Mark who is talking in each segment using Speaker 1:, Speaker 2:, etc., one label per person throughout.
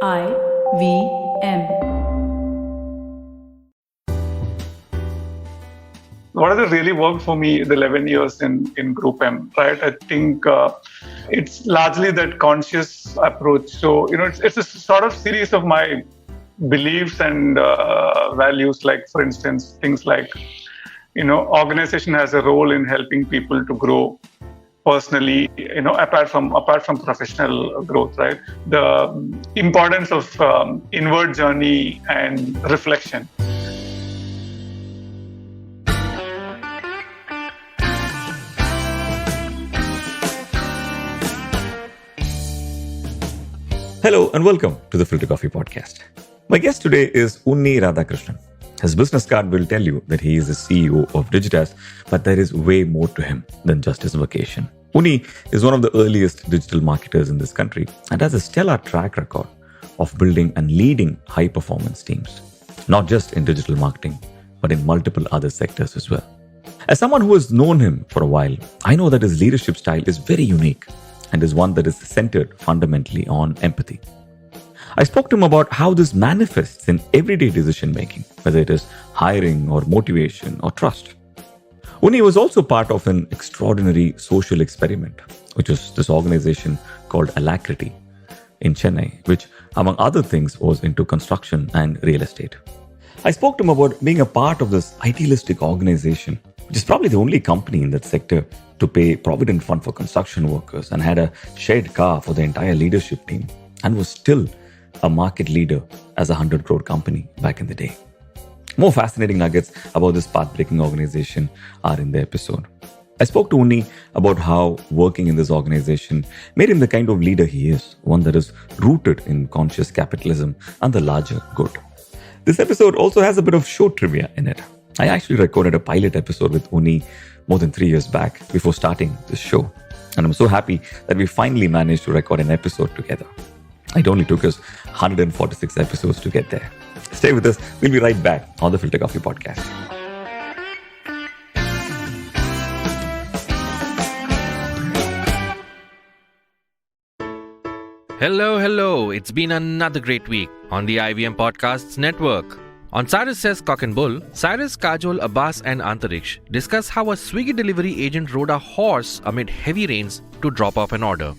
Speaker 1: IVM.
Speaker 2: What has really worked for me the 11 years in Group M, right? I think it's largely that conscious approach. So, it's a sort of series of my beliefs and values, like, for instance, things like, organization has a role in helping people to grow personally, apart from professional growth, right? The importance of inward journey and reflection.
Speaker 3: Hello and welcome to the Filter Koffee Podcast. My guest today is Unny Radhakrishnan. His business card will tell you that he is the CEO of Digitas, but there is way more to him than just his vocation. Unny is one of the earliest digital marketers in this country and has a stellar track record of building and leading high-performance teams, not just in digital marketing, but in multiple other sectors as well. As someone who has known him for a while, I know that his leadership style is very unique and is one that is centered fundamentally on empathy. I spoke to him about how this manifests in everyday decision-making, whether it is hiring or motivation or trust. Unny was also part of an extraordinary social experiment, which was this organization called Alacrity in Chennai, which, among other things, was into construction and real estate. I spoke to him about being a part of this idealistic organization, which is probably the only company in that sector to pay provident fund for construction workers and had a shared car for the entire leadership team and was still a market leader as a 100 crore company back in the day. More fascinating nuggets about this path-breaking organization are in the episode. I spoke to Unny about how working in this organization made him the kind of leader he is, one that is rooted in conscious capitalism and the larger good. This episode also has a bit of show trivia in it. I actually recorded a pilot episode with Unny more than 3 years back before starting this show. And I'm so happy that we finally managed to record an episode together. It only took us 146 episodes to get there. Stay with us. We'll be right back on the Filter Koffee Podcast.
Speaker 4: Hello. It's been another great week on the IVM Podcasts Network. On Cyrus Says Cock and Bull, Cyrus, Kajol, Abbas and Antariksh discuss how a Swiggy delivery agent rode a horse amid heavy rains to drop off an order.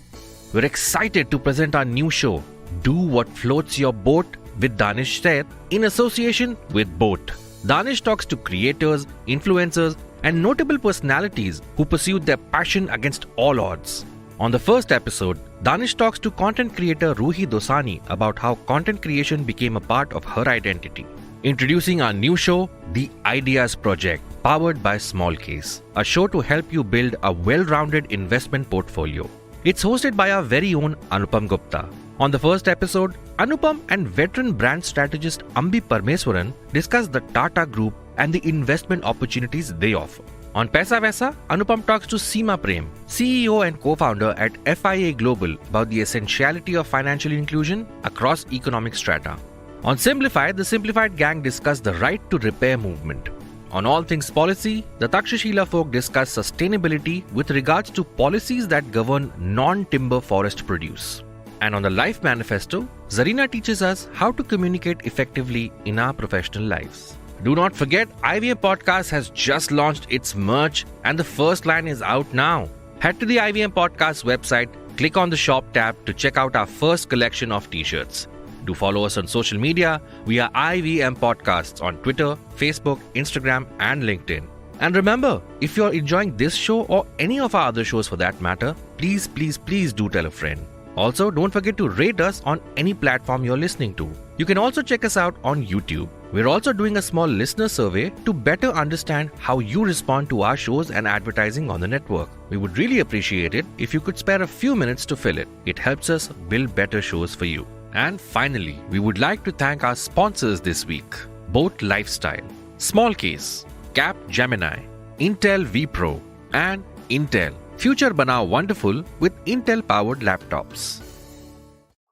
Speaker 4: We're excited to present our new show, Do What Floats Your Boat with Danish Said in association with Boat. Danish talks to creators, influencers and notable personalities who pursued their passion against all odds. On the first episode, Danish talks to content creator Ruhi Dosani about how content creation became a part of her identity. Introducing our new show, The Ideas Project, powered by Small Case, a show to help you build a well-rounded investment portfolio. It's hosted by our very own Anupam Gupta. On the first episode, Anupam and veteran brand strategist Ambi Parmeswaran discuss the Tata Group and the investment opportunities they offer. On Paisa Vaisa, Anupam talks to Seema Prem, CEO and co-founder at FIA Global, about the essentiality of financial inclusion across economic strata. On Simplify, the Simplified gang discuss the right to repair movement. On All Things Policy, the Takshashila folk discuss sustainability with regards to policies that govern non-timber forest produce. And on the Life Manifesto, Zarina teaches us how to communicate effectively in our professional lives. Do not forget, IVM Podcast has just launched its merch and the first line is out now. Head to the IVM Podcast website, click on the shop tab to check out our first collection of t-shirts. Do follow us on social media. We are IVM Podcasts on Twitter, Facebook, Instagram, and LinkedIn. And remember, if you're enjoying this show or any of our other shows for that matter, please do tell a friend. Also, don't forget to rate us on any platform you're listening to. You can also check us out on YouTube. We're also doing a small listener survey to better understand how you respond to our shows and advertising on the network. We would really appreciate it if you could spare a few minutes to fill it. It helps us build better shows for you. And finally, we would like to thank our sponsors this week: Boat Lifestyle, Small Case, Cap Gemini, Intel vPro, and Intel. Future Banao Wonderful with Intel-powered laptops.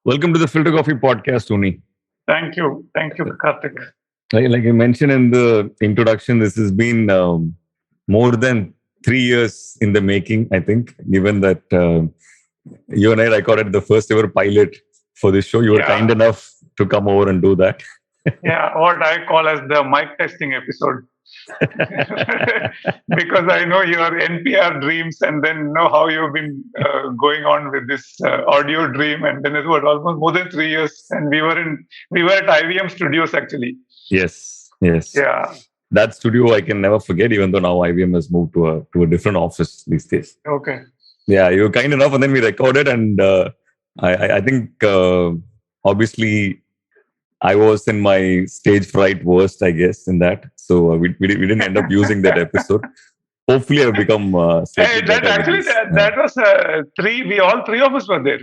Speaker 3: Welcome to the Filter Koffee Podcast, Unny.
Speaker 2: Thank you, Karthik.
Speaker 3: Like you mentioned in the introduction, this has been more than 3 years in the making, I think, given that you and I recorded the first ever pilot for this show. You were kind
Speaker 2: Yeah.
Speaker 3: enough to come over and do that.
Speaker 2: Yeah, what I call as the mic testing episode. Because I know your NPR dreams and then know how you've been going on with this audio dream. And then it was almost more than 3 years. And we were at IVM Studios actually.
Speaker 3: Yes, yes.
Speaker 2: Yeah.
Speaker 3: That studio I can never forget, even though now IBM has moved to a different office these days.
Speaker 2: Okay.
Speaker 3: Yeah, you were kind enough, and then we recorded, and I think obviously I was in my stage fright worst, I guess, in that. So we didn't end up using that episode. Hopefully, I've become slightly
Speaker 2: Hey, that
Speaker 3: better with
Speaker 2: actually
Speaker 3: this.
Speaker 2: that was three. We all three of us were there.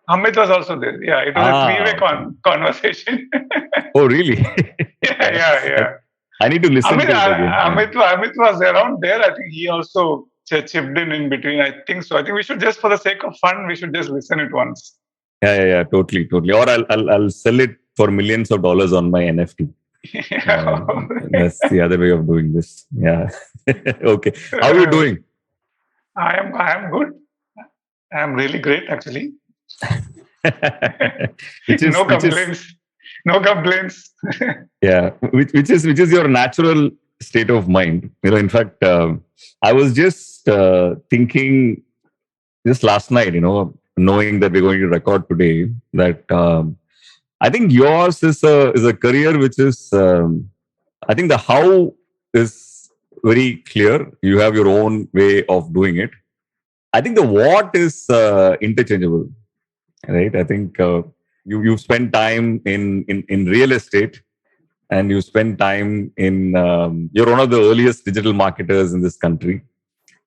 Speaker 2: Amit was also there. Yeah, it was a three-way
Speaker 3: Okay.
Speaker 2: conversation.
Speaker 3: Oh, really?
Speaker 2: Yeah.
Speaker 3: I need to listen
Speaker 2: Amit,
Speaker 3: to it again.
Speaker 2: Amit was around there. I think he also chipped in between. I think so. I think we should just, for the sake of fun, we should just listen it once.
Speaker 3: Yeah, totally. Or I'll sell it for millions of dollars on my NFT. That's the other way of doing this. Yeah. Okay. How are you doing?
Speaker 2: I am good. I am really great, actually. No complaints. No complaints.
Speaker 3: Yeah, which is your natural state of mind. In fact, I was just thinking just last night. Knowing that we're going to record today, that I think yours is a career which is. I think the how is very clear. You have your own way of doing it. I think the what is interchangeable, right? I think you've spent time in real estate, and you spend time in. You're one of the earliest digital marketers in this country,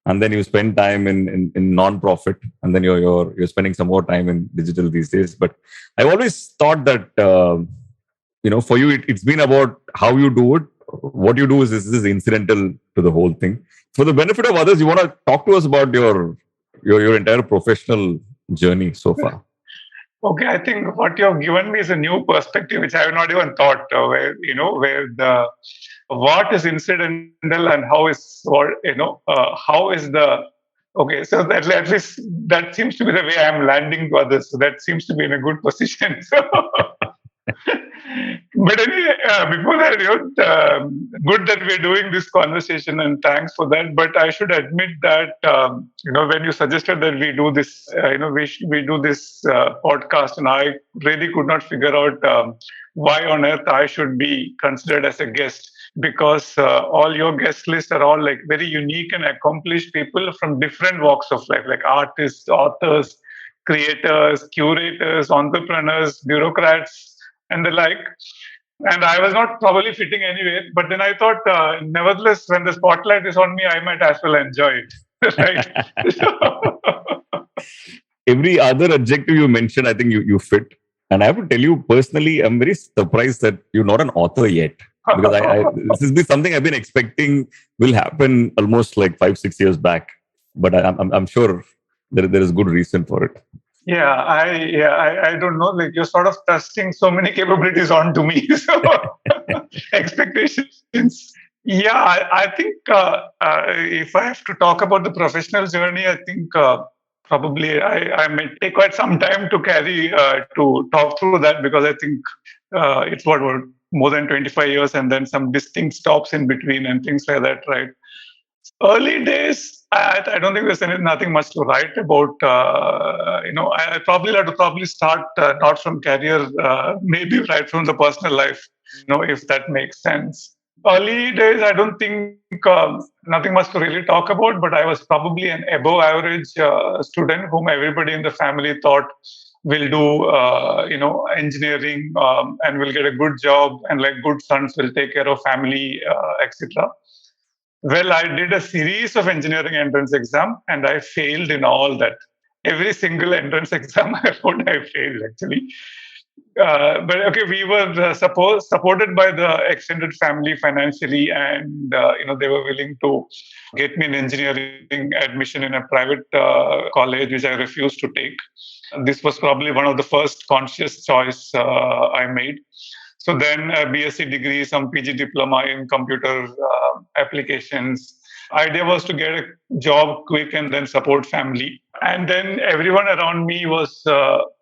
Speaker 3: and then you spend time in non-profit, and then you're spending some more time in digital these days. But I always thought that for you it's been about how you do it. What you do is incidental to the whole thing. For the benefit of others, you want to talk to us about your entire professional journey so far.
Speaker 2: Okay, I think what you have given me is a new perspective, which I have not even thought. Where the what is incidental and how is how is the okay. So that at least that seems to be the way I am landing to others. So that seems to be in a good position. But anyway, before that, good that we're doing this conversation, and thanks for that. But I should admit that when you suggested that we do this, we do this podcast, and I really could not figure out why on earth I should be considered as a guest, because all your guest lists are all like very unique and accomplished people from different walks of life, like artists, authors, creators, curators, entrepreneurs, bureaucrats, and the like. And I was not probably fitting anywhere, but then I thought, nevertheless, when the spotlight is on me, I might as well enjoy it, right?
Speaker 3: Every other adjective you mentioned, I think you fit. And I have to tell you personally, I'm very surprised that you're not an author yet, because this has been something I've been expecting will happen almost like 5-6 years back. But I'm sure there is good reason for it.
Speaker 2: Yeah, I don't know. Like, you're sort of testing so many capabilities onto me. So expectations. Yeah, I think if I have to talk about the professional journey, I think probably I may take quite some time to talk through that, because I think it's what more than 25 years, and then some distinct stops in between and things like that, right? Early days, I don't think there's nothing much to write about. I probably have to start not from career, maybe right from the personal life, if that makes sense. Early days, I don't think nothing much to really talk about, but I was probably an above average student whom everybody in the family thought will do, engineering and will get a good job, and like good sons will take care of family, etc. Well, I did a series of engineering entrance exam, and I failed in all that. Every single entrance exam I wrote, I failed actually. But okay, we were supported by the extended family financially, and they were willing to get me an engineering admission in a private college, which I refused to take. This was probably one of the first conscious choice I made. So then a BSc degree, some PG diploma in computer applications. Idea was to get a job quick and then support family. And then everyone around me was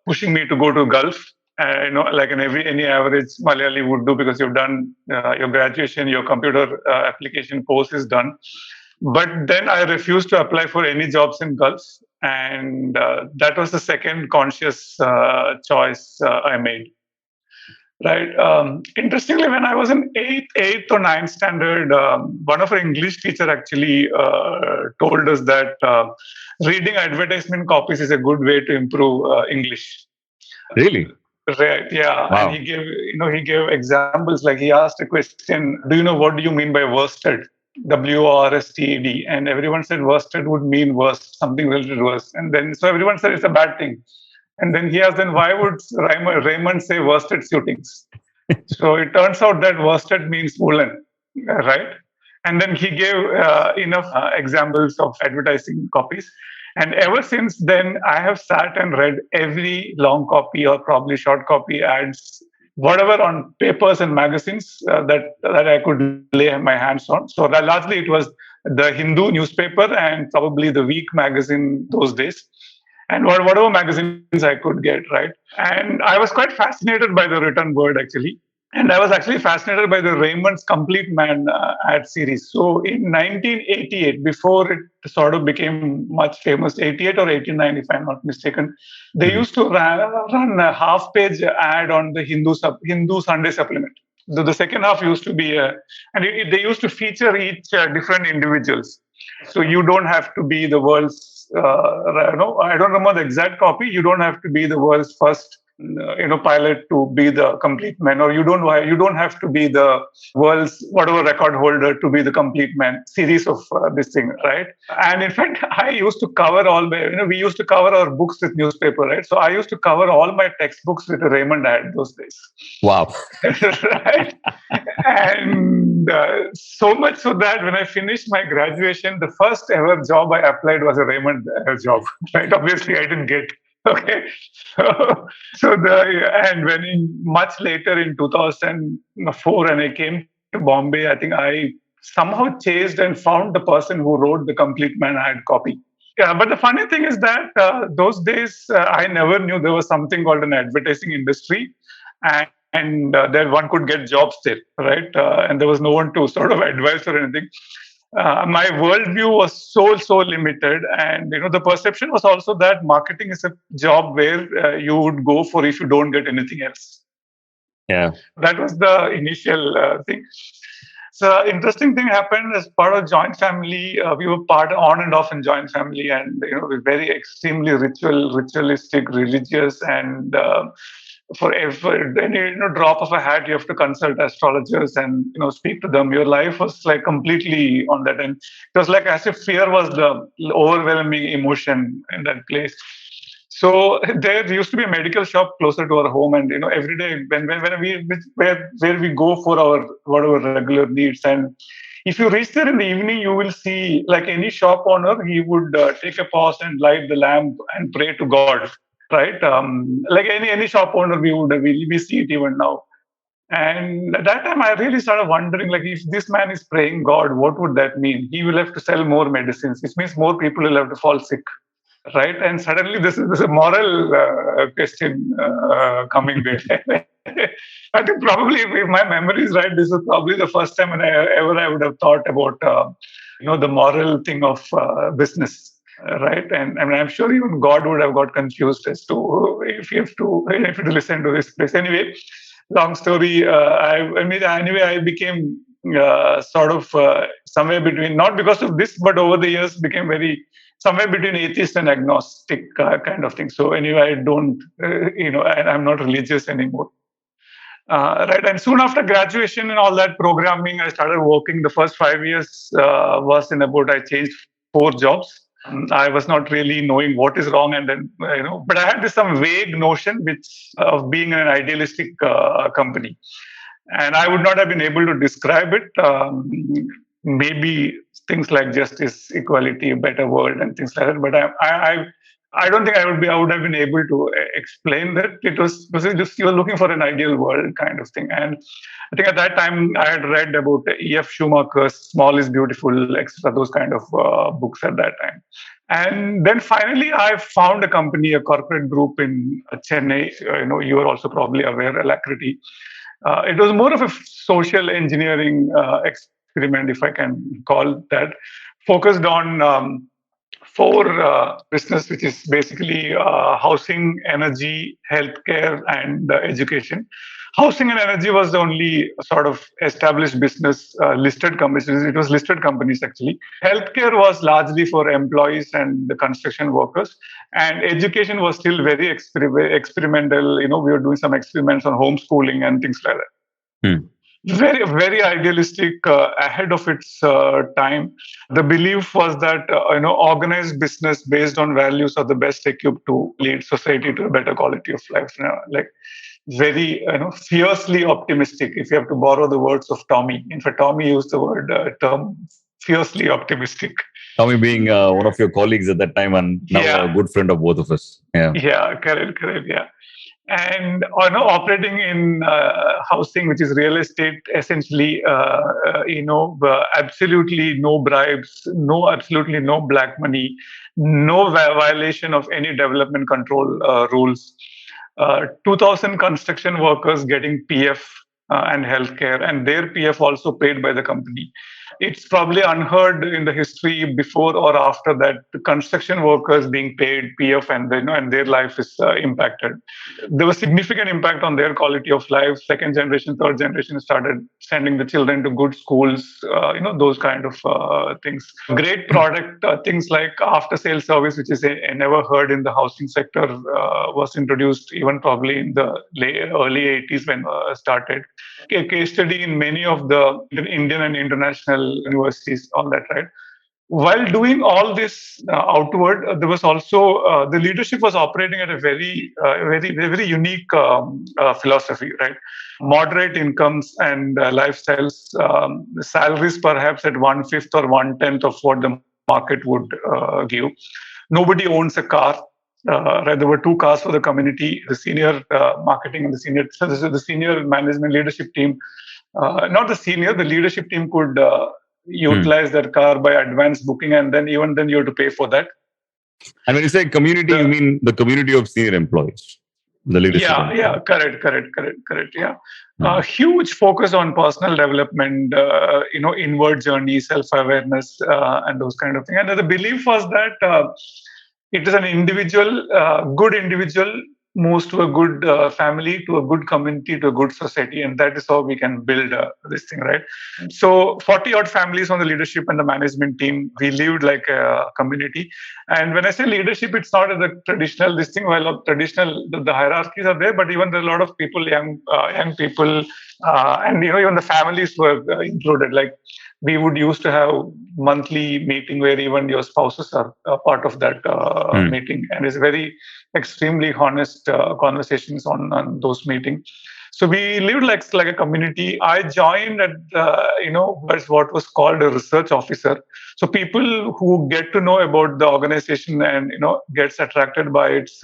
Speaker 2: pushing me to go to Gulf. like any average Malayali would do, because you've done your graduation, your computer application course is done. But then I refused to apply for any jobs in Gulf, and that was the second conscious choice I made. Right. Interestingly, when I was in eighth or ninth standard, one of our English teacher actually told us that reading advertisement copies is a good way to improve English.
Speaker 3: Really?
Speaker 2: Right. Yeah.
Speaker 3: Wow.
Speaker 2: And he gave examples. Like, he asked a question: "Do you know what do you mean by worsted? WORSTED?" And everyone said worsted would mean worst, something related to worst. And then so everyone said it's a bad thing. And then he asked, then why would Raymond say worsted suitings? So it turns out that worsted means woolen, right? And then he gave enough examples of advertising copies. And ever since then, I have sat and read every long copy or probably short copy ads, whatever on papers and magazines that I could lay my hands on. So that largely it was the Hindu newspaper and probably the Week magazine those days, and whatever magazines I could get, right? And I was quite fascinated by the written word, actually. And I was actually fascinated by the Raymond's Complete Man ad series. So in 1988, before it sort of became much famous, 88 or 89, if I'm not mistaken, they used to run a half-page ad on the Hindu Sunday supplement. The second half used to be, they used to feature each different individuals. So you don't have to be the world's, I don't remember the exact copy. You don't have to be the world's first, pilot to be the complete man, or you don't have to be the world's whatever record holder to be the complete man. Series of this thing, right? And in fact, I used to cover we used to cover our books with newspaper, right? So I used to cover all my textbooks with a Raymond ad those days.
Speaker 3: Wow.
Speaker 2: Right? And so much so that when I finished my graduation, the first ever job I applied was a Raymond job. Right? Obviously, I didn't get. Okay, and when much later in 2004, and I came to Bombay, I think I somehow chased and found the person who wrote the Complete Man ad copy. Yeah, but the funny thing is that those days I never knew there was something called an advertising industry, and that one could get jobs there, right? And there was no one to sort of advise or anything. My worldview was so limited, and the perception was also that marketing is a job where you would go for if you don't get anything else.
Speaker 3: Yeah,
Speaker 2: that was the initial thing. So interesting thing happened as part of joint family. We were part on and off in joint family, and we're very extremely ritualistic, religious, and for any drop of a hat, you have to consult astrologers and speak to them. Your life was like completely on that, and it was like as if fear was the overwhelming emotion in that place. So there used to be a medical shop closer to our home, and every day when where we go for our whatever regular needs, and if you reach there in the evening, you will see, like any shop owner, he would take a pause and light the lamp and pray to God. Right, like any shop owner, we see it even now. And at that time, I really started wondering, like, if this man is praying God, what would that mean? He will have to sell more medicines, which means more people will have to fall sick, right? And suddenly, this is a moral question coming there. I think probably, if my memory is right, this is probably the first time I would have thought about, the moral thing of business. Right, and I'm sure even God would have got confused as to if you have to listen to this place. Anyway, long story. I became sort of somewhere between, not because of this, but over the years became somewhere between atheist and agnostic kind of thing. So anyway, I don't, I'm not religious anymore. Right, and soon after graduation and all that programming, I started working. The first 5 years was I changed 4 jobs. I was not really knowing what is wrong, and then but I had some vague notion of being an idealistic company, and I would not have been able to describe it. Maybe things like justice, equality, a better world, and things like that. But I don't think I would have been able to explain that. It was just you were looking for an ideal world kind of thing. And I think at that time I had read about E.F. Schumacher's Small is Beautiful, etc. Those kind of books at that time. And then finally I found a company, a corporate group in Chennai. You are also probably aware, Alacrity. It was more of a social engineering experiment, if I can call that, focused on four business, which is basically housing, energy, healthcare, and education. Housing and energy was the only sort of established business, listed companies. It was listed companies actually. Healthcare was largely for employees and the construction workers, and education was still very experimental. We were doing some experiments on homeschooling and things like that. Very, very idealistic, ahead of its time. The belief was that organized business based on values are the best equipped to lead society to a better quality of life. Like very fiercely optimistic. If you have to borrow the words of Tommy, in fact, Tommy used the term fiercely optimistic.
Speaker 3: Tommy being one of your colleagues at that time and now a good friend of both of us.
Speaker 2: Yeah, correct. Yeah. And operating in housing, which is real estate, essentially, absolutely no bribes, absolutely no black money, no violation of any development control rules. 2,000 construction workers getting PF and healthcare, and their PF also paid by the company. It's probably unheard in the history before or after that construction workers being paid PF and their life is impacted. There was significant impact on their quality of life. Second generation, third generation started sending the children to good schools, those kind of things. Great product, things like after sales service, which is a never heard in the housing sector, was introduced even probably in the early 80s when started. A case study in many of the Indian and international universities, all that, right? While doing all this outward, there was also the leadership was operating at a very unique philosophy, right? Moderate incomes and lifestyles, salaries perhaps at 1/5 or 1/10 of what the market would give. Nobody owns a car. Right, there were two cars for the community: the senior marketing and the senior management leadership team. Not the senior, the leadership team could utilize their car by advance booking, and then you have to pay for that.
Speaker 3: And when you say community, you mean the community of senior employees, the leadership?
Speaker 2: Yeah, correct. Yeah, huge focus on personal development, inward journey, self-awareness, and those kind of things. And the belief was that it is an individual, good individual moves to a good family, to a good community, to a good society. And that is how we can build this thing, right? So 40-odd families on the leadership and the management team, we lived like a community. And when I say leadership, it's not the traditional this thing. Well, traditional, the hierarchies are there, but even there are a lot of people, young people, and even the families were included. Like we would used to have monthly meeting where even your spouses are part of that meeting, and it's very extremely honest conversations on those meetings. So we lived like a community. I joined at what was called a research officer. So people who get to know about the organization and gets attracted by its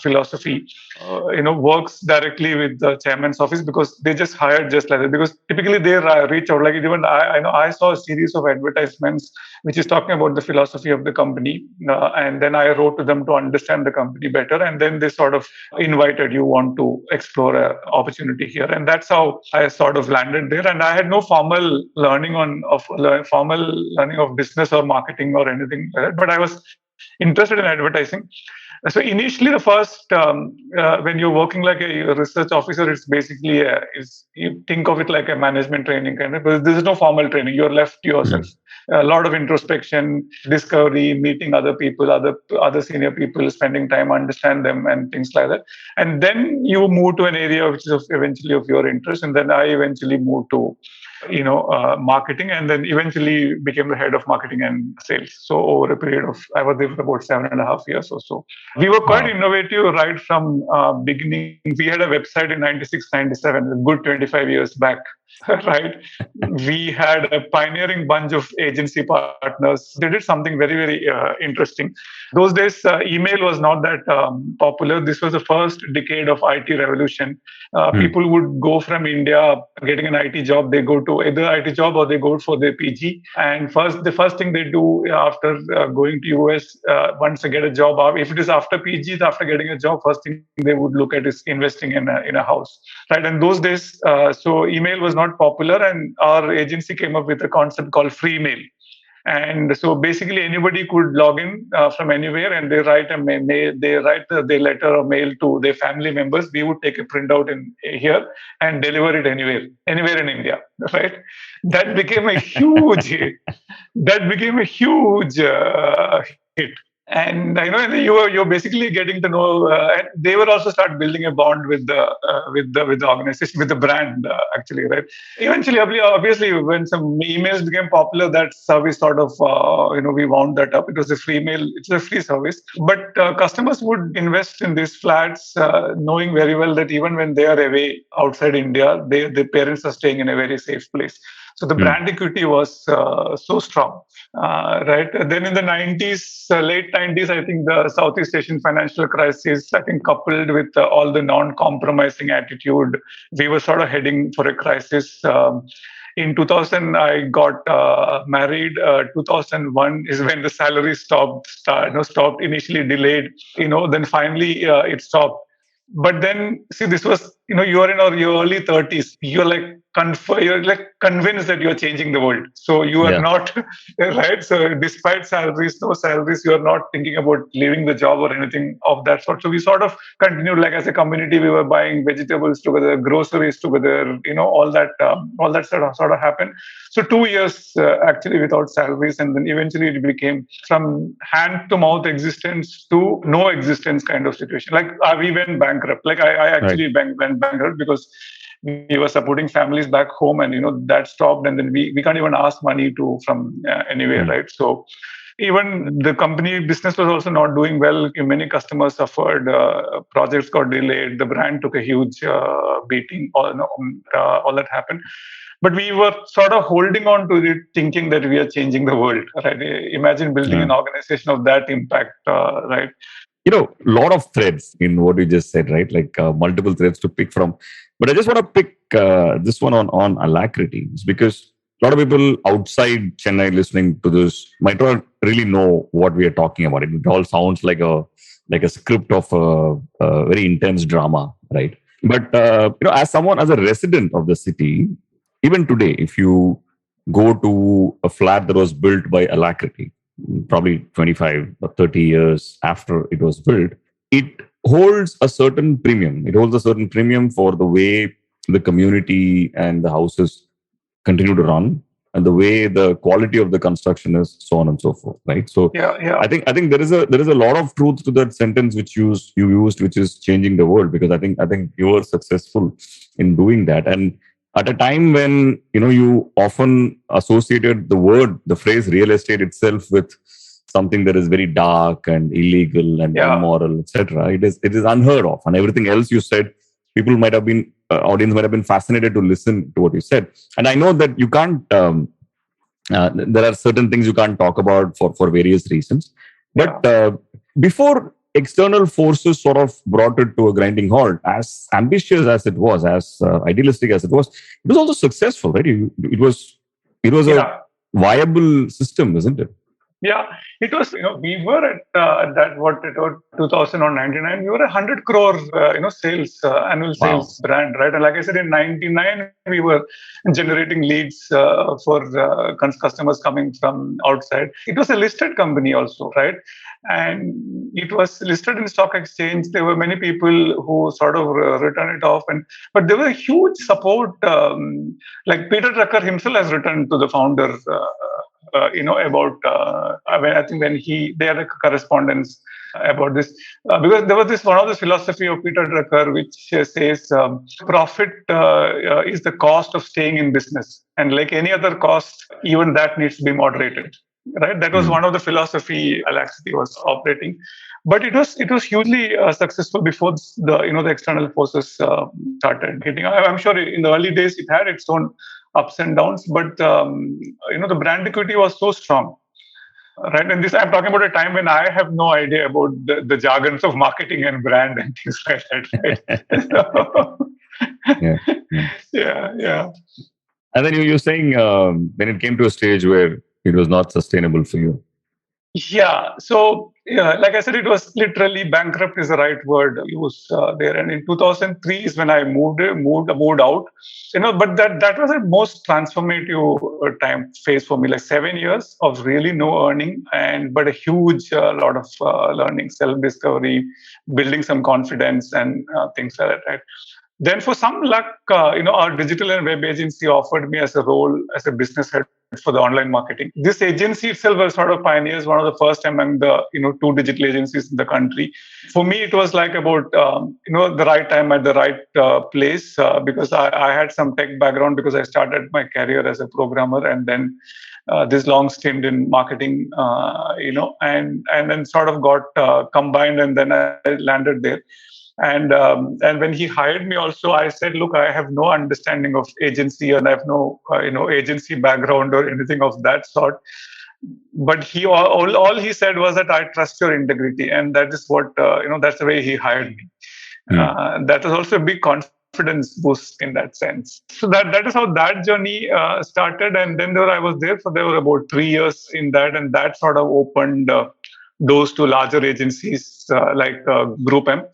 Speaker 2: philosophy, works directly with the chairman's office, because they just hired just like that. Because typically they reach out. Like even I saw a series of advertisements which is talking about the philosophy of the company, and then I wrote to them to understand the company better, and then they sort of invited, you want to explore a opportunity here, and that's how I sort of landed there. And I had no formal learning of business or marketing or anything like that, but I was interested in advertising. So initially, the first when you're working like a research officer, it's basically you think of it like a management training kind of. But there's no formal training. You're left to yourself. A lot of introspection, discovery, meeting other people, other senior people, spending time understand them and things like that. And then you move to an area which is eventually of your interest. And then I eventually moved to marketing, and then eventually became the head of marketing and sales. So over a period of, I was there for about 7.5 years or so. We were quite
Speaker 3: Wow.
Speaker 2: innovative right from beginning. We had a website in 96, 97, a good 25 years back, right? We had a pioneering bunch of agency partners. They did something very, very interesting. Those days, email was not that popular. This was the first decade of IT revolution.
Speaker 3: Hmm.
Speaker 2: People would go from India getting an IT job. They go to either IT job or they go for their PG. And the first thing they do after going to US, once they get a job, if it is after PG, after getting a job, first thing they would look at is investing in a house, right? And those days, so email was not popular, and our agency came up with a concept called free mail. And so basically anybody could log in from anywhere, and they write their letter or mail to their family members. We would take a printout in here and deliver it anywhere in India, right? That became a huge hit. And I know you're basically getting to know. And they were also start building a bond with the organization, with the brand, actually, right? Eventually, obviously, when some emails became popular, that service sort of we wound that up. It was a free mail. It's a free service, but customers would invest in these flats, knowing very well that even when they are away outside India, their parents are staying in a very safe place. So the
Speaker 3: Hmm.
Speaker 2: brand equity was so strong, right? Then in the 90s, late 90s, I think the Southeast Asian financial crisis, I think coupled with all the non-compromising attitude, we were sort of heading for a crisis. In 2000, I got married. 2001 is when the salary stopped, initially delayed, then finally it stopped. But then, see, this was, you are in your early 30s. You're like convinced that you're changing the world. So you are
Speaker 3: Yeah.
Speaker 2: not, right? So despite salaries, no salaries, you are not thinking about leaving the job or anything of that sort. So we sort of continued, like as a community, we were buying vegetables together, groceries together, all that sort of happened. So 2 years actually without salaries, and then eventually it became from hand to mouth existence to no existence kind of situation. Like we went bankrupt. Like I
Speaker 3: Right.
Speaker 2: actually went bankrupt because we were supporting families back home, and that stopped, and then we can't even ask money to from anywhere,
Speaker 3: Hmm.
Speaker 2: right? So even the company business was also not doing well. Many customers suffered. Projects got delayed. The brand took a huge beating. All that happened. But we were sort of holding on to it, thinking that we are changing the world. Right? Imagine building
Speaker 3: Yeah.
Speaker 2: an organization of that impact. Right?
Speaker 3: Lot of threads in what you just said, right? Like multiple threads to pick from. But I just want to pick this one on alacrity, it's because a lot of people outside Chennai listening to this might not really know what we are talking about. It all sounds like a script of a very intense drama, right? But as a resident of the city, even today, if you go to a flat that was built by alacrity, probably 25 or 30 years after it was built, it holds a certain premium. It holds a certain premium for the way the community and the houses continue to run, and the way the quality of the construction is, so on and so forth. Right. So
Speaker 2: Yeah.
Speaker 3: I think there is a lot of truth to that sentence which you used, which is changing the world, because I think you were successful in doing that. And at a time when you often associated the phrase real estate itself with something that is very dark and illegal and
Speaker 2: Yeah.
Speaker 3: immoral, etc. It is unheard of, and everything else you said, people might have been audience might have been fascinated to listen to what you said. And I know that you can't. There are certain things you can't talk about for various reasons, but before external forces sort of brought it to a grinding halt, as ambitious as it was, as idealistic as it was also successful, right? It was a
Speaker 2: Yeah.
Speaker 3: viable system, isn't it?
Speaker 2: Yeah, it was. We were at that what it was 2000 or 99. We were 100 crore, sales annual
Speaker 3: Wow.
Speaker 2: sales brand, right? And like I said, in 99 we were generating leads for customers coming from outside. It was a listed company also, right? And it was listed in stock exchange. There were many people who sort of returned it off, but there was a huge support. Like Peter Drucker himself has written to the founder. About I think when they had a correspondence about this, because there was this one of the philosophy of Peter Drucker which says profit is the cost of staying in business, and like any other cost, even that needs to be moderated. right? That was one of the philosophy Alaxity was operating, but it was hugely successful before the external forces started hitting. I'm sure in the early days it had its own ups and downs, but the brand equity was so strong. Right, and this I'm talking about a time when I have no idea about the jargons of marketing and brand and things like that. Right?
Speaker 3: Yeah. Yeah.
Speaker 2: Yeah.
Speaker 3: And then you're saying when it came to a stage where it was not sustainable for you.
Speaker 2: Yeah. So, like I said, it was literally bankrupt is the right word used there. And in 2003 is when I moved out. But that was the most transformative time phase for me. Like 7 years of really no earning, but a huge lot of learning, self discovery, building some confidence, and things like that. Right. Then, for some luck, our digital and web agency offered me as a role as a business head for the online marketing. This agency itself was sort of pioneers, one of the first among the two digital agencies in the country. For me, it was like about the right time at the right place because I had some tech background because I started my career as a programmer and then this long stint in marketing, and then sort of got combined and then I landed there. And when he hired me, also I said, look, I have no understanding of agency and I have no agency background or anything of that sort. But he all he said was that I trust your integrity, and that is what that's the way he hired me. That was also a big confidence boost in that sense. So that is how that journey started, and then I was there for about 3 years in that, and that sort of opened doors to larger agencies like Group M.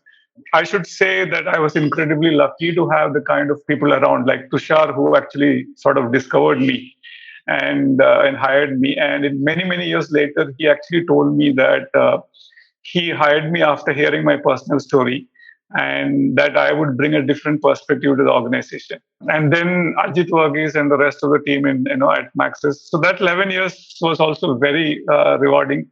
Speaker 2: I should say that I was incredibly lucky to have the kind of people around like Tushar, who actually sort of discovered me and hired me. And in many years later, he actually told me that he hired me after hearing my personal story and that I would bring a different perspective to the organization. And then Ajit Varghese and the rest of the team at Maxis. So that 11 years was also very rewarding.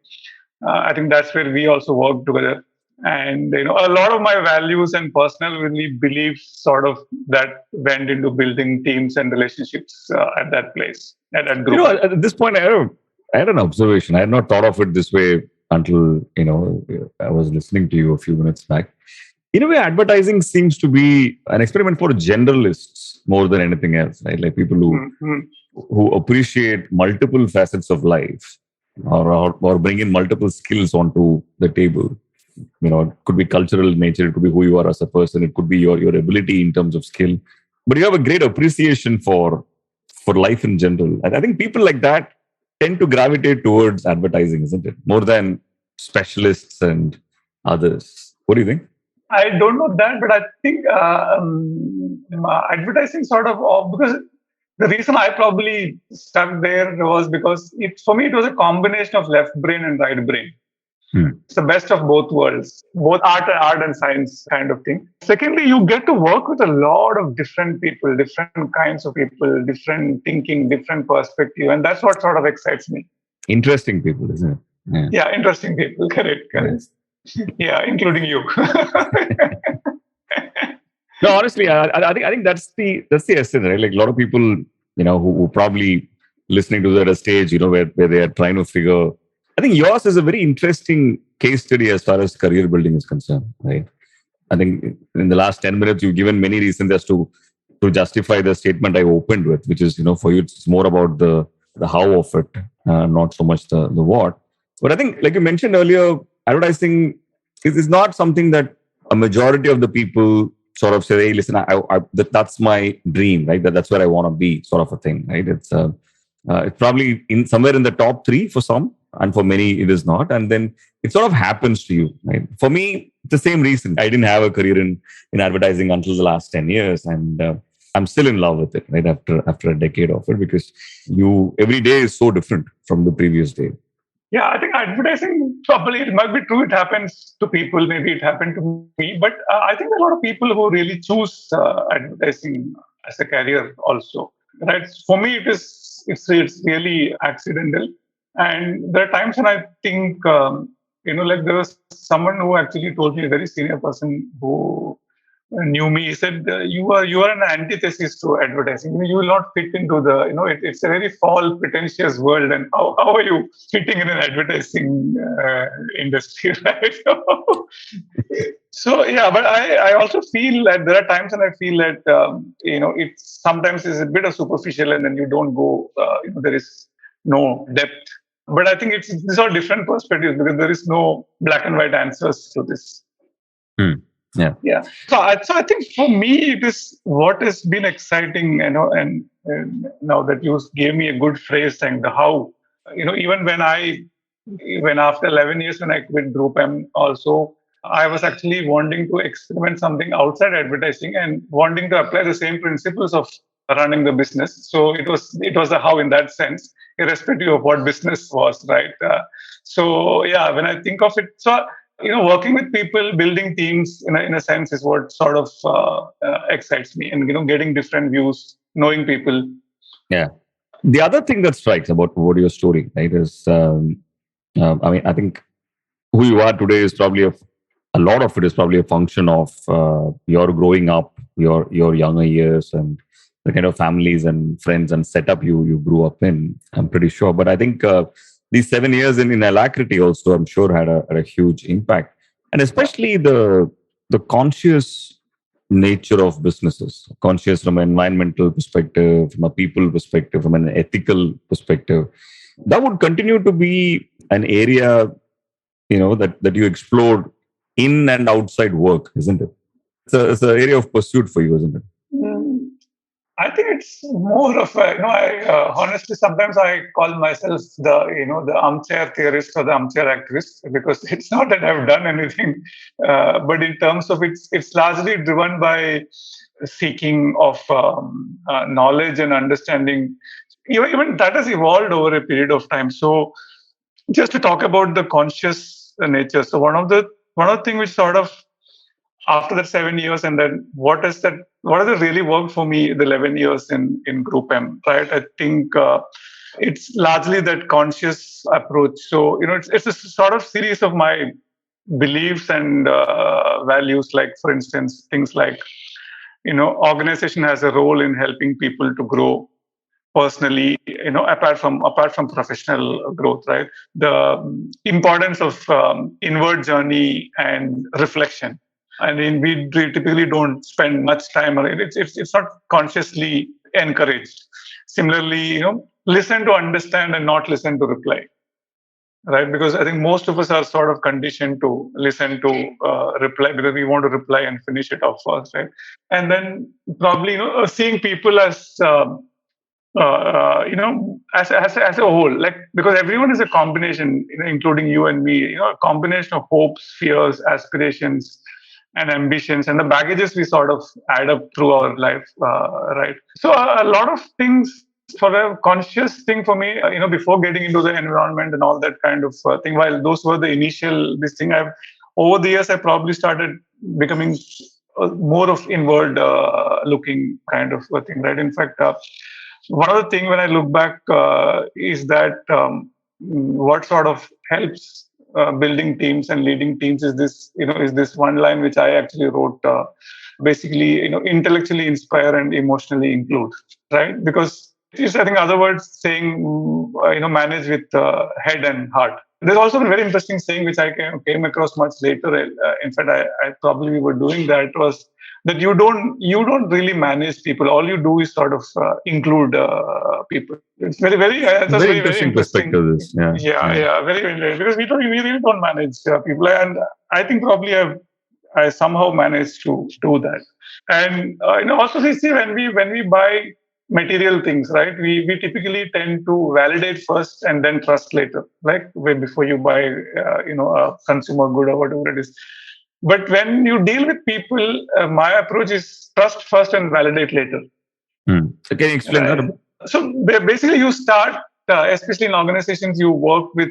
Speaker 2: I think that's where we also worked together. And a lot of my values and personal beliefs sort of that went into building teams and relationships at that place, at that group.
Speaker 3: At this point, I had an observation. I had not thought of it this way until I was listening to you a few minutes back. In a way, advertising seems to be an experiment for generalists more than anything else, right? Like people who appreciate multiple facets of life or bring in multiple skills onto the table. It could be cultural nature, it could be who you are as a person, it could be your ability in terms of skill, but you have a great appreciation for life in general. And I think people like that tend to gravitate towards advertising, isn't it? More than specialists and others. What do you think?
Speaker 2: I don't know that, but I think advertising sort of because the reason I probably stuck there was because for me it was a combination of left brain and right brain. It's the best of both worlds, both art and science kind of thing. Secondly, you get to work with a lot of different people, different kinds of people, different thinking, different perspective. And that's what sort of excites me.
Speaker 3: Interesting people, isn't it?
Speaker 2: Yeah, interesting people. Correct.
Speaker 3: Yes.
Speaker 2: Yeah, including you.
Speaker 3: No, honestly, I think that's the essence, right? Like a lot of people, who probably listening to that at a stage, where they are trying to figure. I think yours is a very interesting case study as far as career building is concerned, right? I think in the last 10 minutes, you've given many reasons as to justify the statement I opened with, which is, for you, it's more about the how of it, not so much the what. But I think, like you mentioned earlier, advertising is not something that a majority of the people sort of say, hey, listen, that's my dream, right? That's where I want to be, sort of a thing, right? It's probably somewhere in the top 3 for some. And for many, it is not. And then it sort of happens to you. Right? For me, it's the same reason. I didn't have a career in advertising until the last 10 years. And I'm still in love with it, right? After a decade of it, because every day is so different from the previous day.
Speaker 2: Yeah, I think advertising, probably it might be true. It happens to people. Maybe it happened to me. But I think there are a lot of people who really choose advertising as a career also. Right? For me, it's really accidental. And there are times when I think, like there was someone who actually told me, a very senior person who knew me, he said, you are an antithesis to advertising. You will not fit into it's a very foul, pretentious world. And how are you fitting in an advertising industry, right? So yeah, but I also feel that there are times when I feel that it sometimes is a bit of superficial, and then you don't go. There is no depth. But I think these are different perspectives because there is no black and white answers to this.
Speaker 3: Yeah.
Speaker 2: Yeah. So I think for me it is what has been exciting, and now that you gave me a good phrase saying the how, even when after 11 years when I quit Group M also, I was actually wanting to experiment something outside advertising and wanting to apply the same principles of running the business. So it was a how in that sense, irrespective of what business was, right? So yeah, when I think of it, so working with people, building teams in a sense is what sort of excites me, and getting different views, knowing people.
Speaker 3: Yeah. The other thing that strikes about what your story, right, is I think who you are today is probably a lot of it is probably a function of your growing up, your younger years, and the kind of families and friends and setup you grew up in. I'm pretty sure, but I think these 7 years in Alacrity also, I'm sure, had a huge impact, and especially the conscious nature of businesses, conscious from an environmental perspective, from a people perspective, from an ethical perspective. That would continue to be an area, that you explored in and outside work, isn't it? It's an area of pursuit for you, isn't it?
Speaker 2: I think it's more of a, I honestly sometimes I call myself the armchair theorist or the armchair activist, because it's not that I've done anything, but in terms of it's largely driven by seeking of knowledge and understanding. Even that has evolved over a period of time. So just to talk about the conscious nature. So one of the things which sort of after that 7 years, and then what has really worked for me the 11 years in Group M, right? I think it's largely that conscious approach. So it's a sort of series of my beliefs and values. Like for instance, things like organization has a role in helping people to grow personally, apart from professional growth, right? The importance of inward journey and reflection. I mean, we typically don't spend much time on it. It's not consciously encouraged. Similarly, listen to understand and not listen to reply, right? Because I think most of us are sort of conditioned to listen to reply because we want to reply and finish it off first, right? And then probably seeing people as as a whole, like, because everyone is a combination, including you and me, a combination of hopes, fears, aspirations, and ambitions, and the baggages we sort of add up through our life, right? So a lot of things for a conscious thing for me, before getting into the environment and all that kind of thing, while those were the initial, this thing, over the years, I probably started becoming more of inward looking kind of a thing, right? In fact, one of the things when I look back is that what sort of helps building teams and leading teams is this one line which I actually wrote. Basically, intellectually inspire and emotionally include, right? Because it's, I think, other words saying, manage with head and heart. There's also a very interesting saying which I came across much later. In fact, I probably were doing that, was that you don't really manage people. All you do is sort of include people. It's very, very,
Speaker 3: very interesting perspective.
Speaker 2: Yeah, very, very, because we really don't manage people, and I think probably I somehow managed to do that. And also we see when we buy material things, right? We typically tend to validate first and then trust later, like way before you buy a consumer good or whatever it is. But when you deal with people, my approach is trust first and validate later.
Speaker 3: So can you explain that?
Speaker 2: So basically you start, especially in organizations you work with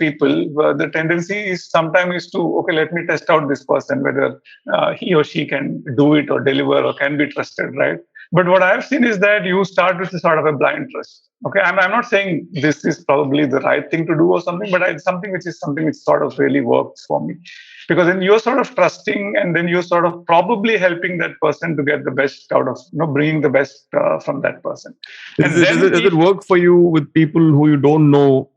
Speaker 2: people, the tendency is sometimes to, okay, let me test out this person, whether he or she can do it or deliver or can be trusted, right? But what I've seen is that you start with a sort of a blind trust. Okay, I'm not saying this is probably the right thing to do or something, but it's something which sort of really works for me. because then you're sort of trusting, and then you're sort of probably helping that person to get the best out of, bringing the best from that person. And then
Speaker 3: Does it work for you with people who you don't know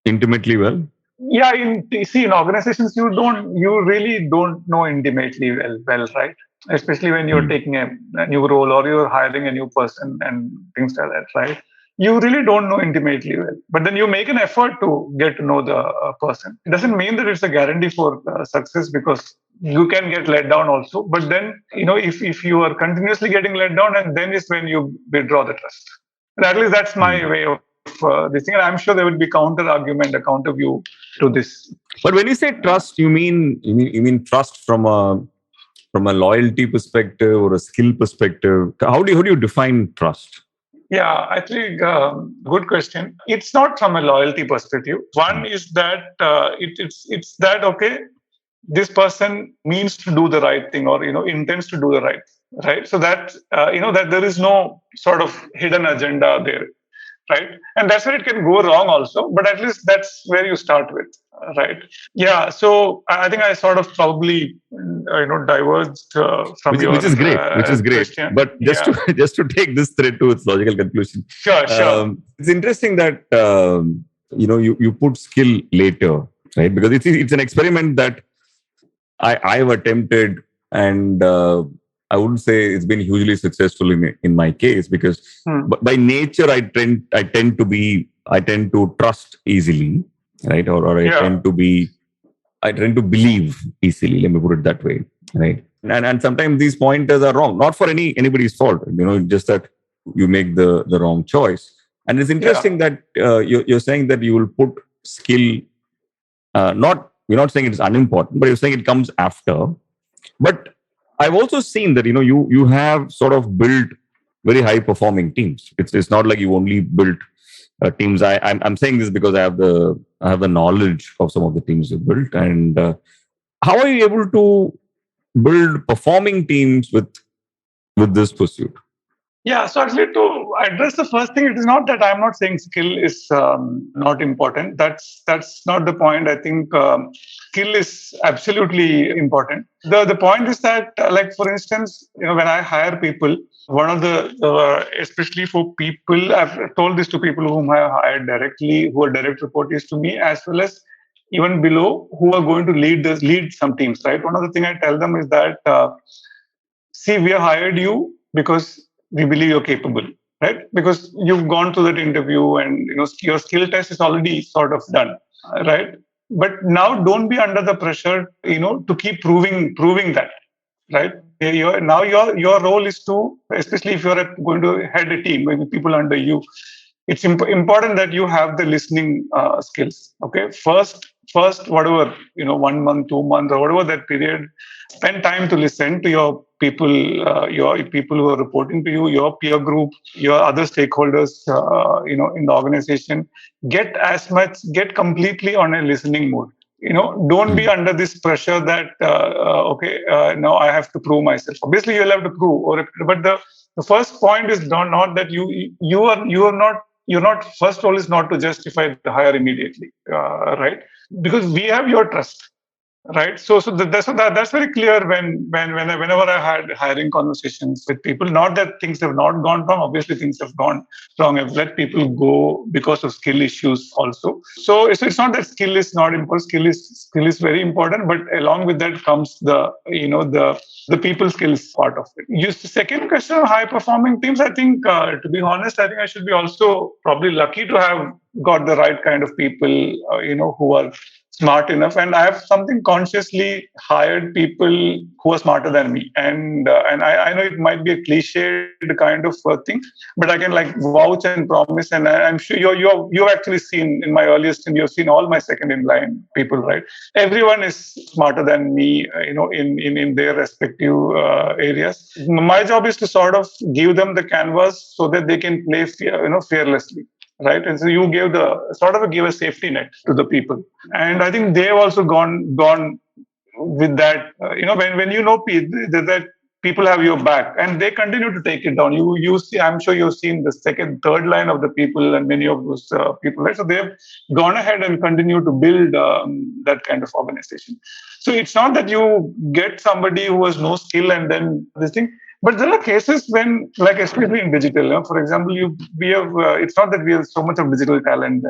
Speaker 3: intimately well?
Speaker 2: Yeah, in organizations you really don't know intimately well, right? Especially when you're taking a new role or you're hiring a new person and things like that, right? You really don't know intimately well, but then you make an effort to get to know the person. It doesn't mean that it's a guarantee for success, because you can get let down also. But then, if you are continuously getting let down, and then is when you withdraw the trust. At least that's my way of this thing, and I'm sure there would be counter argument, a counter view to this.
Speaker 3: But when you say trust, you mean trust from a loyalty perspective or a skill perspective? How do you define trust?
Speaker 2: Yeah, I think good question. It's not from a loyalty perspective. One is that it's that, okay, this person means to do the right thing, or intends to do the right. So that that there is no sort of hidden agenda there, right? And that's where it can go wrong also. But at least that's where you start with, right? Yeah. So I think I sort of probably diverged from
Speaker 3: which is great.
Speaker 2: question.
Speaker 3: But just to take this thread to its logical conclusion.
Speaker 2: Sure.
Speaker 3: It's interesting that you put skill later, right? Because it's an experiment that I've attempted, and I wouldn't say it's been hugely successful in my case, because by nature I tend to trust easily, right? Or I tend to believe easily. Let me put it that way, right? And sometimes these pointers are wrong, not for anybody's fault. Just that you make the wrong choice. And it's interesting that you're saying that you will put skill. You're not saying it's unimportant, but you're saying it comes after. But I've also seen that you have sort of built very high performing teams. It's not like you only built teams. I'm saying this because I have the knowledge of some of the teams you built. And how are you able to build performing teams with this pursuit?
Speaker 2: Yeah, so actually, to address the first thing, it is not that I'm not saying skill is not important. That's not the point. I think skill is absolutely important. The point is that, like for instance, when I hire people, one of the especially for people, I've told this to people whom I have hired directly, who are direct reportees to me, as well as even below, who are going to lead some teams. Right. One of the things I tell them is that, see, we have hired you because we believe you're capable, right? Because you've gone through that interview, and your skill test is already sort of done, right? But now don't be under the pressure, to keep proving that, right? Your role is to, especially if you're going to head a team, maybe people under you, it's important that you have the listening skills. Okay, first, whatever 1 month, 2 months, or whatever that period, spend time to listen to your people, your people who are reporting to you, your peer group, your other stakeholders, in the organization. Get completely on a listening mode. Don't be under this pressure that now I have to prove myself. Obviously, you'll have to prove, but the first point is not that you're not. First role is not to justify the hire immediately, right? Because we have your trust. Right. So that's very clear whenever I had hiring conversations with people. Not that things have not gone wrong. Obviously, things have gone wrong. I've let people go because of skill issues also. So it's not that skill is not important. Skill is very important. But along with that comes the people skills part of it. The second question of high performing teams. I think, to be honest, I think I should be also probably lucky to have got the right kind of people, who are smart enough. And I have something consciously hired people who are smarter than me. And I know it might be a cliched kind of thing, but I can vouch and promise. And I'm sure you've actually seen in my earliest, and you've seen all my second in line people, right? Everyone is smarter than me, in their respective areas. My job is to sort of give them the canvas so that they can play fearlessly. Right, and so you give a safety net to the people, and I think they've also gone with that. When that people have your back, and they continue to take it down. You see, I'm sure you've seen the second, third line of the people, and many of those people, right? So they've gone ahead and continue to build that kind of organization. So it's not that you get somebody who has no skill and then this thing. But there are cases when, like especially in digital, for example, we have. It's not that we have so much of digital talent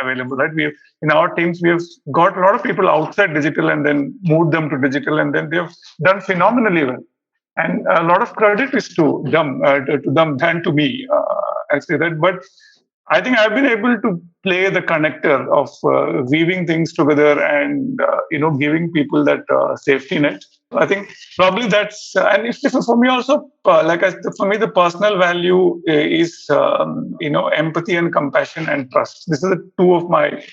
Speaker 2: available, right? We have, in our teams, we have got a lot of people outside digital and then moved them to digital, and then they have done phenomenally well. And a lot of credit is to them than to me. I say that, but I think I've been able to play the connector of weaving things together and giving people that safety net. I think probably that's and if for me also for me the personal value is empathy and compassion and trust. These are the two of my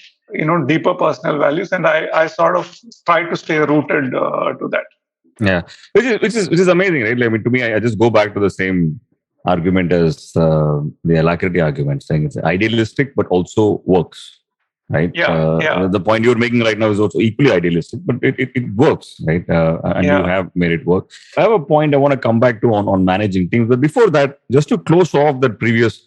Speaker 2: deeper personal values, and I sort of try to stay rooted to that.
Speaker 3: Yeah, which is amazing, right? I mean, to me, I just go back to the same argument as the alacrity argument, saying it's idealistic but also works, right? The point you're making right now is also equally idealistic, but it works, right? And you have made it work. I have a point I want to come back to on managing teams, but before that, just to close off that previous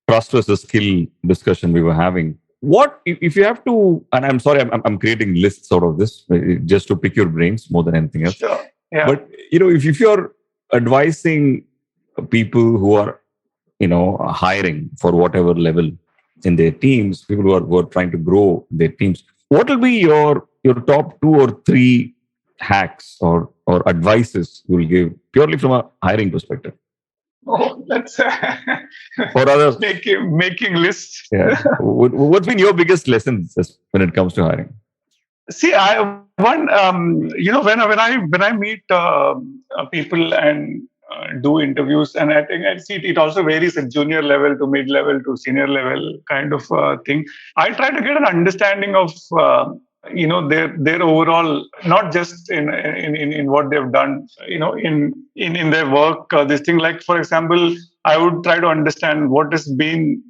Speaker 3: trust versus skill discussion we were having. What if you have to? And I'm sorry, I'm creating lists out of this just to pick your brains more than anything else.
Speaker 2: Sure. Yeah.
Speaker 3: But if you're advising people who are hiring for whatever level in their teams, people who are trying to grow their teams, what will be your top 2 or 3 hacks or advices you will give purely from a hiring perspective?
Speaker 2: Oh, that's
Speaker 3: for others
Speaker 2: making lists.
Speaker 3: Yeah. What's been your biggest lessons when it comes to hiring?
Speaker 2: See, when I meet people and do interviews, and I think I see it also varies at junior level to mid level to senior level kind of thing. I try to get an understanding of their overall, not just in what they've done, in their work. This thing, like for example, I would try to understand what has been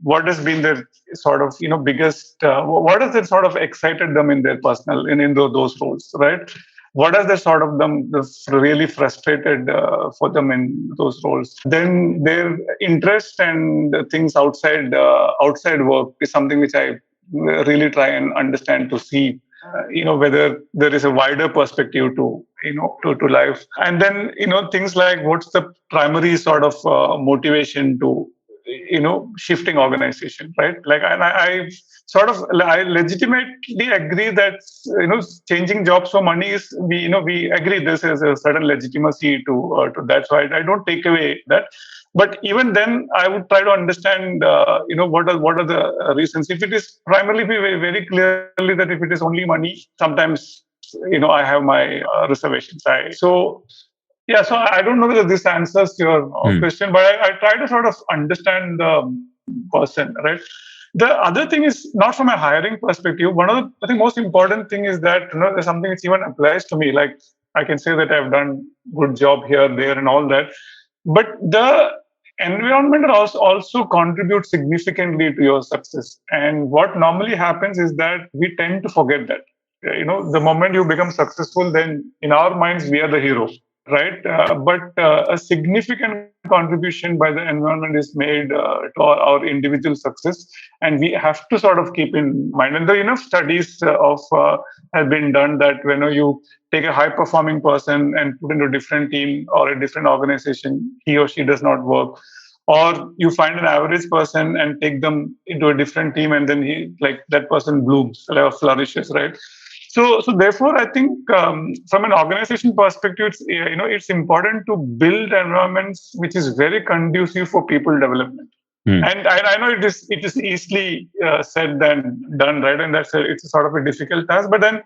Speaker 2: their sort of biggest, what has it sort of excited them in their personal in those roles, right? What has they sort of them really frustrated for them in those roles? Then their interest and things outside work is something which I really try and understand to see. Whether there is a wider perspective to life, and then things like what's the primary sort of motivation to shifting organization, right? Like, and I legitimately agree that changing jobs for money is we agree this is a certain legitimacy to that. So I don't take away that. But even then, I would try to understand, what are the reasons. If it is primarily very clearly that if it is only money, sometimes, I have my reservations. So I don't know whether this answers your question, but I try to sort of understand the person, right? The other thing is not from a hiring perspective. One of the, I think, most important thing is that there's something which even applies to me. Like I can say that I've done good job here, there, and all that. But the environment also contributes significantly to your success. And what normally happens is that we tend to forget that. The moment you become successful, then in our minds, we are the hero, right? But a significant contribution by the environment is made to our individual success. And we have to sort of keep in mind. And there are enough studies have been done that when you take a high-performing person and put into a different team or a different organization, he or she does not work. Or you find an average person and take them into a different team, and then that person blooms, flourishes, right? So therefore, I think from an organization perspective, it's important to build environments which is very conducive for people development. And I know it is easily said than done, right? And it's a sort of a difficult task. But then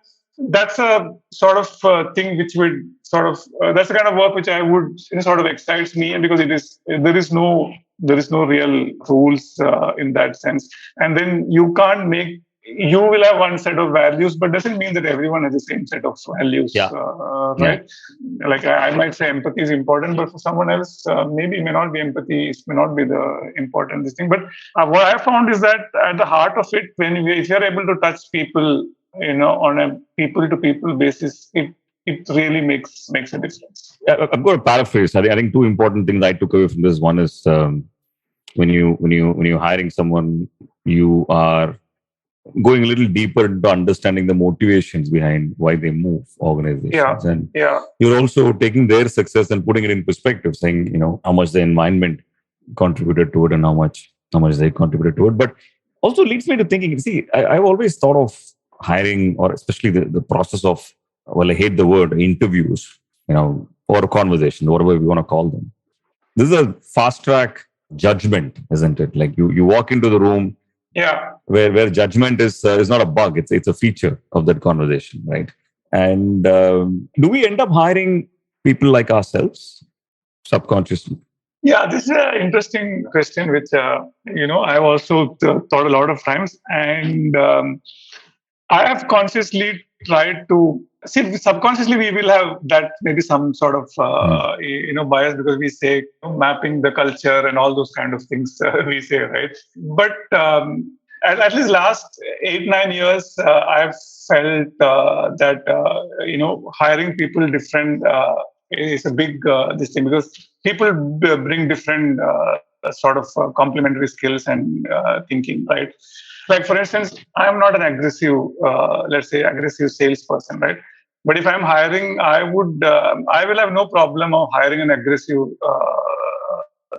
Speaker 2: that's a sort of thing which would sort of that's the kind of work which I would sort of excites me, and because there is no real rules in that sense. And then you will have one set of values, but doesn't mean that everyone has the same set of values, right? Like I might say empathy is important, but for someone else, maybe it may not be empathy, it may not be the important thing. But what I found is that at the heart of it, if you're able to touch people, on a people-to-people basis, it really makes a difference.
Speaker 3: Yeah, I'm going to paraphrase. I think two important things I took away from this. One is when you're hiring someone, you are going a little deeper into understanding the motivations behind why they move organizations, and you're also taking their success and putting it in perspective, saying how much the environment contributed to it and how much they contributed to it. But also leads me to thinking. See, I've always thought of hiring, or especially the process of, well, I hate the word interviews, or conversation, whatever we want to call them. This is a fast track judgment, isn't it? Like you walk into the room, where judgment is not a bug; it's a feature of that conversation, right? And do we end up hiring people like ourselves subconsciously?
Speaker 2: Yeah, this is an interesting question, which I've also thought a lot of times, and I have consciously tried to see. Subconsciously, we will have that maybe some sort of bias, because we say mapping the culture and all those kind of things we say, right? But at least last 8-9 years, I've felt that hiring people different is a big this thing, because people bring different sort of complementary skills and thinking, right? Like, for instance, I'm not an aggressive, let's say, aggressive salesperson, right? But if I'm hiring, I will have no problem of hiring an aggressive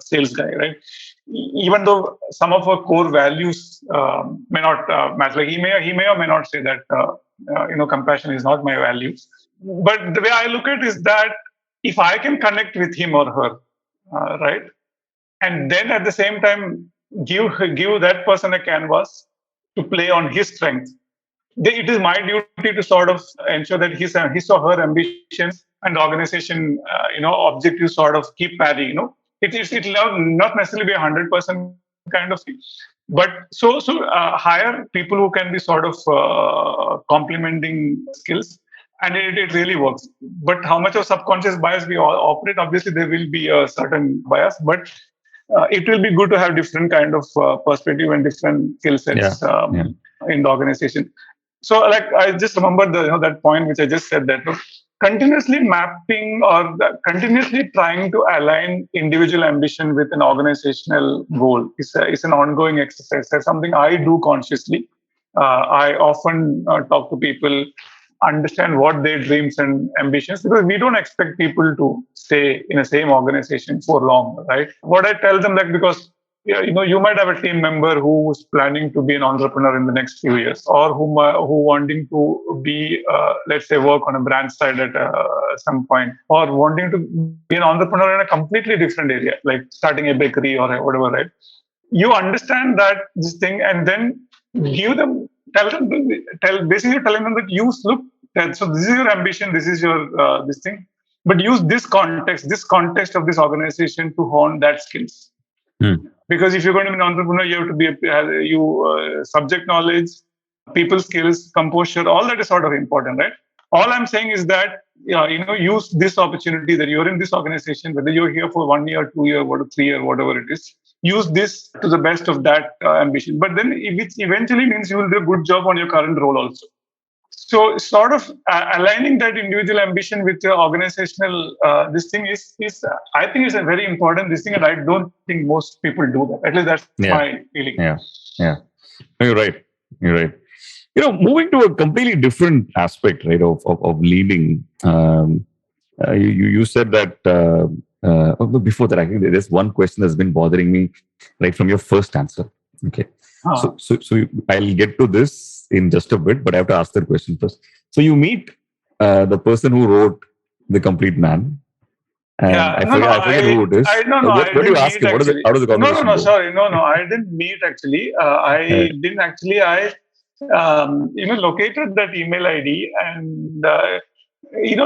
Speaker 2: sales guy, right? Even though some of our core values may not match, like he may or may not say that compassion is not my values. But the way I look at it is that if I can connect with him or her, right, and then at the same time give that person a canvas to play on his strength, it is my duty to sort of ensure that his or her ambitions and organization, objectives sort of keep parity. It will not necessarily be 100% kind of thing, but so hire people who can be sort of complementing skills, and it really works. But how much of subconscious bias we all operate? Obviously, there will be a certain bias, but it will be good to have different kind of perspective and different skill sets in the organization. So, like, I just remember that point which I just said, that continuously mapping or continuously trying to align individual ambition with an organizational goal is an ongoing exercise. That's something I do consciously. I often talk to people, understand what their dreams and ambitions, because we don't expect people to stay in the same organization for long, right? What I tell them, like, because you might have a team member who's planning to be an entrepreneur in the next few years, or who wanting to be, let's say, work on a branch side at some point, or wanting to be an entrepreneur in a completely different area, like starting a bakery or whatever, right? You understand that this thing, and then basically telling them that so this is your ambition, this is your this thing, but use this context of this organization to hone that skills. Because if you're going to be an entrepreneur, you have to be subject knowledge, people skills, composure, all that is sort of important, right? All I'm saying is that use this opportunity that you're in this organization, whether you're here for 1 year, 2 year, 3 year, whatever it is. Use this to the best of that ambition. But then it eventually means you will do a good job on your current role also. So sort of aligning that individual ambition with your organizational this thing is I think is a very important this thing, and I don't think most people do that. At least that's my feeling.
Speaker 3: Yeah. You're right. Moving to a completely different aspect, right, of leading. You said that before that, I think there's one question that's been bothering me right from your first answer. Okay. So I'll get to this in just a bit, but I have to ask that question first. So you meet the person who wrote The Complete Man. And I forget who it is. What do you ask him? How does the conversation go?
Speaker 2: Sorry. No, I didn't meet actually. I located that email ID, and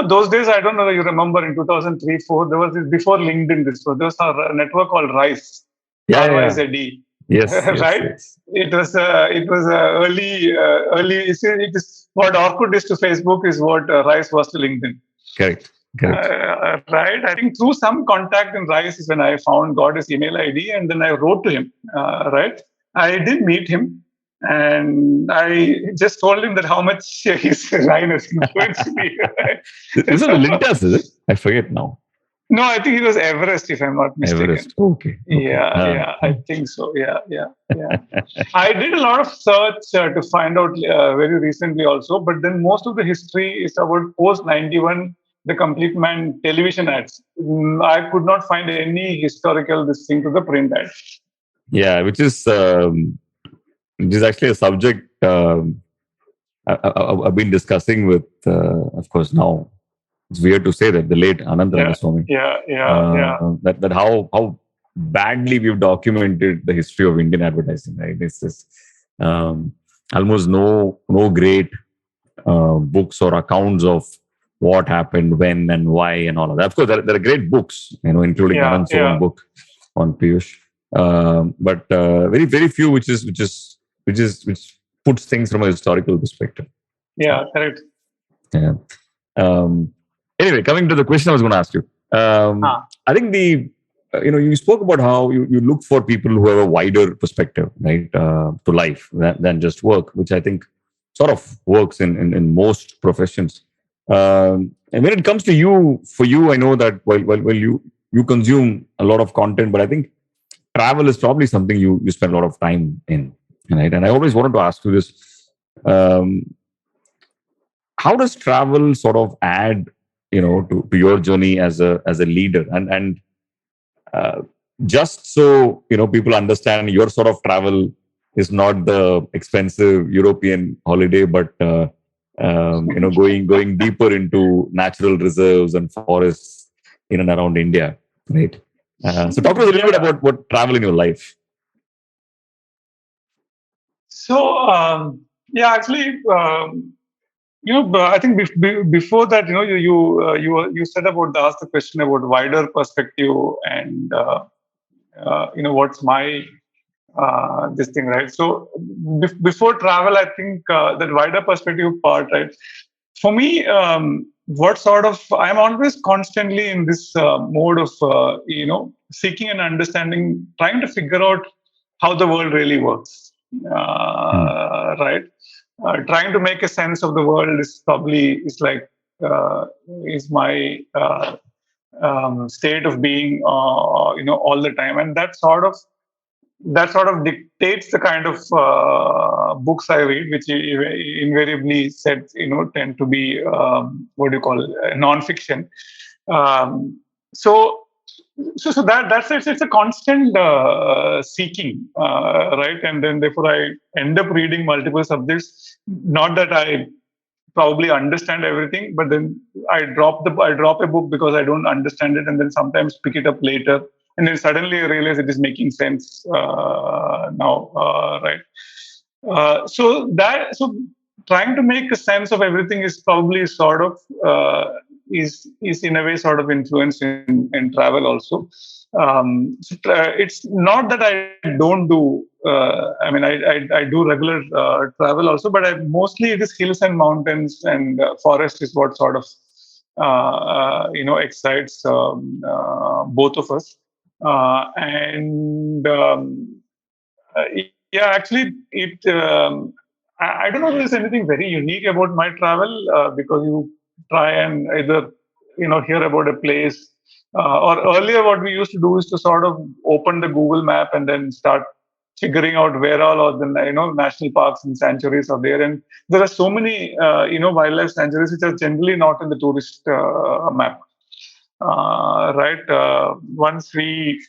Speaker 2: those days, I don't know if you remember, in 2003-4, there was this, before LinkedIn, there was a network called Rise. RYZD.
Speaker 3: Yes,
Speaker 2: right.
Speaker 3: Yes.
Speaker 2: It was early. It is what Orkut is to Facebook is what Rise was to LinkedIn.
Speaker 3: Correct.
Speaker 2: Right. I think through some contact in Rise is when I got his email ID, and then I wrote to him. Right. I did meet him. And I just told him that how much his line has influenced me.
Speaker 3: This is
Speaker 2: So,
Speaker 3: Lintas, is it? I forget now.
Speaker 2: no, I think it was Everest, if I'm not mistaken.
Speaker 3: Everest. Okay.
Speaker 2: Yeah, I think so. Yeah. I did a lot of search to find out very recently also, but then most of the history is about post 91, the Complete Man television ads. I could not find any historical this thing to the print ads.
Speaker 3: Yeah, which is actually a subject I've been discussing with, of course, now it's weird to say that the late Anand Rangaswamy.
Speaker 2: Yeah.
Speaker 3: That how badly we've documented the history of Indian advertising. Right, it's just almost no great books or accounts of what happened, when, and why, and all of that. Of course, there are great books, including Anand's own book on Piyush, but very few which puts things from a historical perspective.
Speaker 2: Yeah, correct.
Speaker 3: Yeah. Anyway, coming to the question I was going to ask you, I think you spoke about how you look for people who have a wider perspective, right, to life than just work, which I think sort of works in most professions. And when it comes to for you, I know that while you consume a lot of content, but I think travel is probably something you spend a lot of time in, right? And I always wanted to ask you this: how does travel sort of add, to your journey as a leader, and just so people understand, your sort of travel is not the expensive European holiday, but going deeper into natural reserves and forests in and around India, right? So talk to us a little bit about what travel in your life.
Speaker 2: So actually, I think before that, you said about asked the question about wider perspective and what's my this thing, right? So before travel, I think that wider perspective part, right? For me, I'm always constantly in this mode of seeking and understanding, trying to figure out how the world really works, right? Trying to make a sense of the world is my state of being, all the time, and that sort of dictates the kind of books I read, which invariably tend to be non-fiction. So that's it. It's a constant seeking, right? And then therefore I end up reading multiple subjects. Not that I probably understand everything, but then I drop a book because I don't understand it, and then sometimes pick it up later. And then suddenly I realize it is making sense now, right? So trying to make a sense of everything is probably sort of is in a way sort of influenced in travel also. It's not that I don't do. I do regular travel also, but mostly it is hills and mountains and forest is what sort of excites both of us. Actually, I don't know if there's anything very unique about my travel because you try and either hear about a place or earlier what we used to do is to sort of open the Google map and then start figuring out where all of the national parks and sanctuaries are there, and there are so many wildlife sanctuaries which are generally not in the tourist map. Right. Once we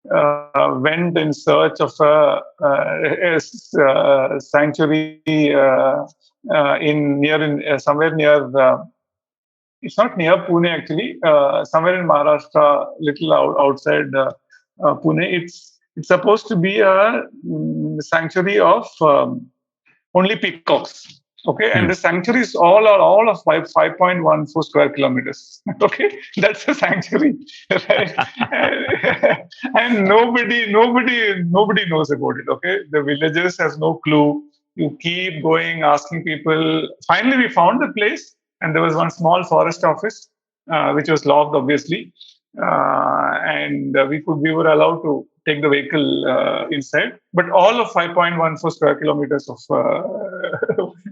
Speaker 2: went in search of a sanctuary somewhere near. It's not near Pune actually. Somewhere in Maharashtra, little outside Pune. It's supposed to be a sanctuary of only peacocks. Okay, and the sanctuaries all of 5.14 square kilometers. Okay, that's a sanctuary, right? And nobody knows about it. Okay, the villagers has no clue. You keep going, asking people. Finally, we found the place, and there was one small forest office, which was locked, obviously. and we were allowed to take the vehicle inside, but all of 5.14 square kilometers of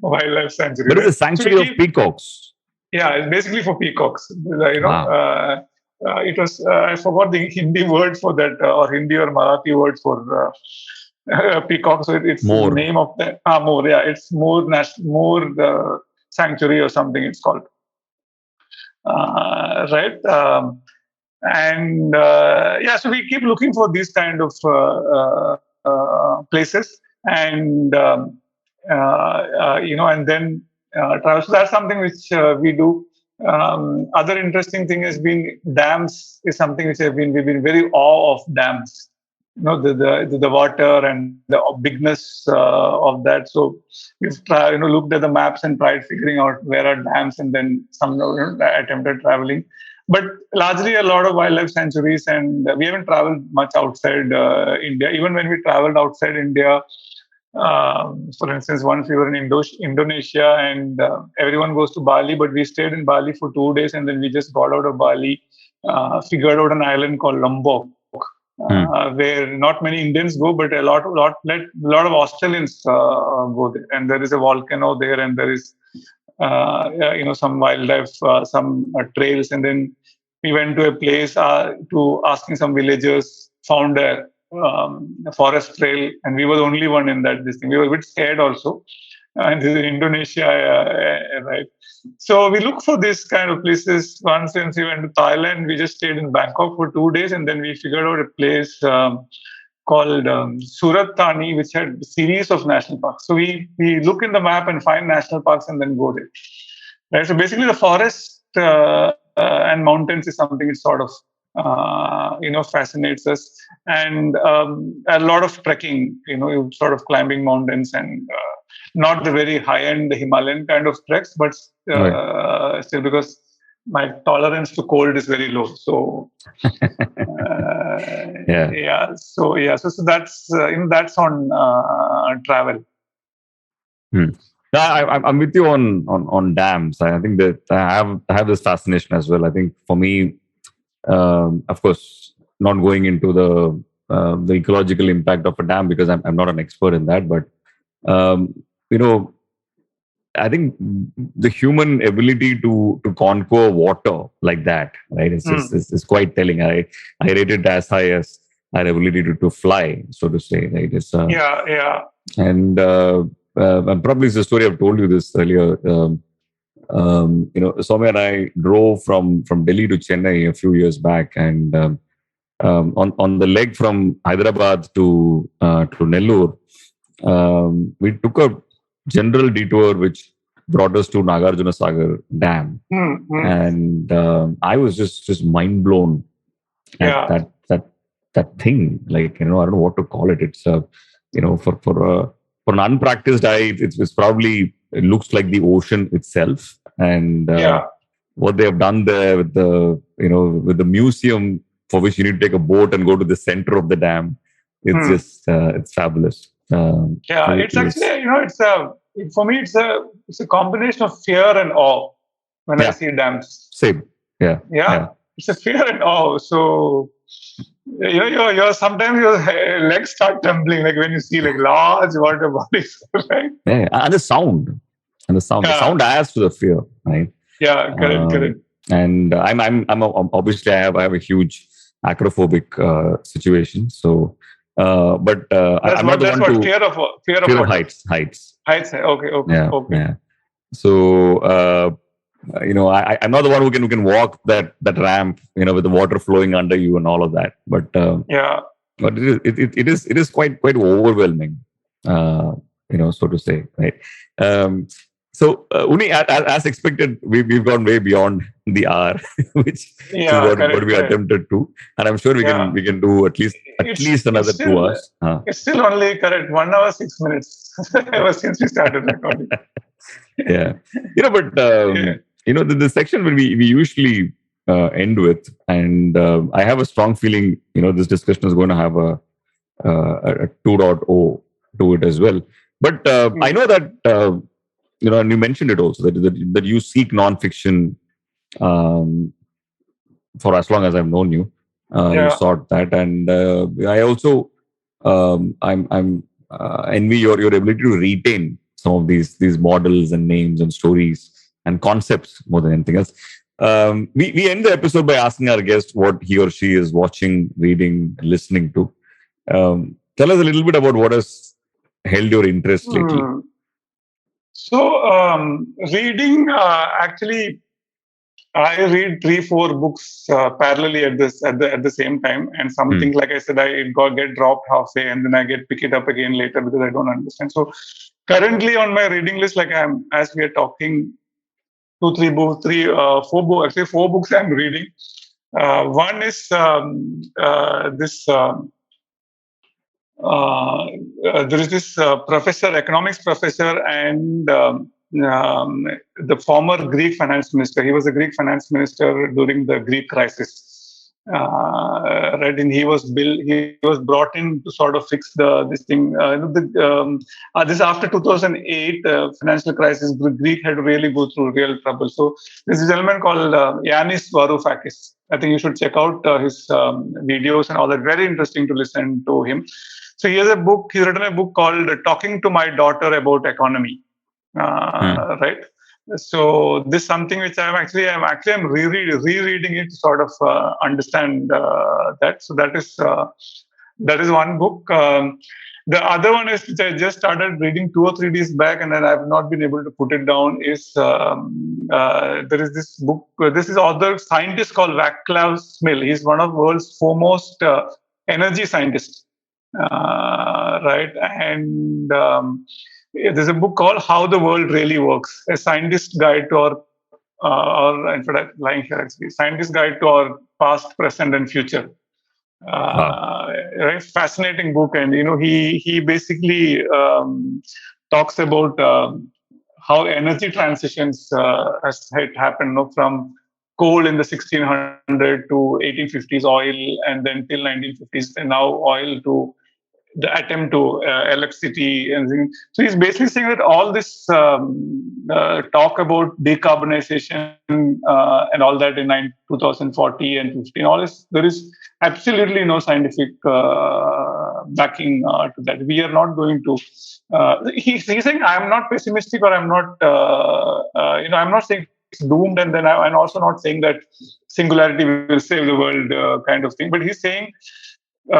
Speaker 2: wildlife sanctuary.
Speaker 3: But it's
Speaker 2: Right?
Speaker 3: a sanctuary of peacocks.
Speaker 2: Yeah, it's basically for peacocks.
Speaker 3: Wow.
Speaker 2: It was I forgot the Hindi word for that, or Hindi or Marathi word for peacock. So it's
Speaker 3: More.
Speaker 2: the name of that. More. Yeah, it's more sanctuary or something. It's called. Right. So we keep looking for these kind of places, and and then travel. So that's something which we do. Other interesting thing has been dams. Is something which we've been very awe of dams. The water and the bigness of that. So we've looked at the maps and tried figuring out where are dams, and then attempted traveling. But largely a lot of wildlife sanctuaries, and we haven't traveled much outside India. Even when we traveled outside India, for instance, once we were in Indonesia, and everyone goes to Bali, but we stayed in Bali for 2 days, and then we just got out of Bali, figured out an island called Lombok, where not many Indians go, but a lot of Australians go there. And there is a volcano there, and there is some wildlife, some trails, and then we went to a place to asking some villagers, found a forest trail, and we were the only one in this thing. We were a bit scared also, and this is Indonesia, right? So we look for this kind of places. Once since we went to Thailand, we just stayed in Bangkok for 2 days, and then we figured out a place called Surat Thani, which had a series of national parks. So we look in the map and find national parks and then go there. Right. So basically, the forest and mountains is something that sort of fascinates us, and a lot of trekking. Sort of climbing mountains, and not the very high-end Himalayan kind of treks, but still, because my tolerance to cold is very low. So So that's that's on travel.
Speaker 3: I'm with you on dams. I think that I have this fascination as well. I think for me, of course, not going into the ecological impact of a dam, because I'm not an expert in that, but I think the human ability to conquer water like that, right, is quite telling. I rate it as high as our ability to fly, so to say. Right? It's and probably it's a story I've told you this earlier. Soumya and I drove from Delhi to Chennai a few years back, and on the leg from Hyderabad to Nellore, we took a general detour which brought us to Nagarjuna Sagar Dam, and I was just mind blown at that thing. Like, I don't know what to call it. It's for an unpracticed eye, it's probably, it looks like the ocean itself, and what they have done there with the museum, for which you need to take a boat and go to the center of the dam. It's just it's fabulous.
Speaker 2: It's actually for me it's a combination of fear and awe when I see dams.
Speaker 3: Same.
Speaker 2: It's a fear and awe. So you're sometimes your legs start trembling, like when you see like large water bodies, right?
Speaker 3: Yeah, and the sound. The sound adds to the fear, right?
Speaker 2: Yeah, correct.
Speaker 3: And I'm obviously I have a huge acrophobic situation. So, but I'm not the one to
Speaker 2: fear of
Speaker 3: heights.
Speaker 2: Heights. Okay.
Speaker 3: Yeah. So, I'm not the one who can walk that ramp, with the water flowing under you and all of that. But but it is quite overwhelming, so to say, right? So, Unny, as expected, we've gone way beyond the hour, which is what we attempted to, and I'm sure we can do at least another 2 hours.
Speaker 2: It's still only 1 hour 6 minutes ever since we started recording.
Speaker 3: But the section where we usually end with, and I have a strong feeling, this discussion is going to have a 2.0 to it as well. But I know that. And you mentioned it also that you seek nonfiction for as long as I've known you. You
Speaker 2: Yeah.
Speaker 3: sought that, and I also I'm envy your ability to retain some of these models and names and stories and concepts more than anything else. We end the episode by asking our guest what he or she is watching, reading, listening to. Tell us a little bit about what has held your interest lately.
Speaker 2: Hmm. So, reading, actually, I read 3, 4 books parallelly at the same time, and something like I said, I get dropped halfway, and then I pick it up again later because I don't understand. So, currently on my reading list, like I'm as we are talking, 2, 3 books, 4 books, actually 4 books I'm reading. One is this. There is this professor, economics professor, and the former Greek finance minister. He was a Greek finance minister during the Greek crisis. Right, and he was brought in to sort of fix this thing. This after 2008 financial crisis, the Greek had really go through real trouble. So this is a gentleman called Yanis Varoufakis. I think you should check out his videos and all that. Very interesting to listen to him. So he has a book. He's written a book called "Talking to My Daughter About Economy." Right. So this is something which I'm rereading it to sort of understand that. So that is one book. The other one is which I just started reading 2 or 3 days back, and then I've not been able to put it down. Is there is this book? This is author scientist called Vaclav Smil. He's one of the world's foremost energy scientists. Right, and there's a book called "How the World Really Works," a scientist guide to our, or in fact, I'm lying here actually, scientist guide to our past, present, and future. Right, fascinating book, and he basically talks about how energy transitions has happened, from coal in the 1600 to 1850s, oil, and then till 1950s, and now oil to the attempt to electricity. And so he's basically saying that all this talk about decarbonization and all that in 2040 and 15, all this, there is absolutely no scientific backing to that. We are not going to. He's saying I'm not pessimistic, or I'm not. I'm not saying it's doomed, and then I'm also not saying that singularity will save the world, kind of thing. But he's saying 80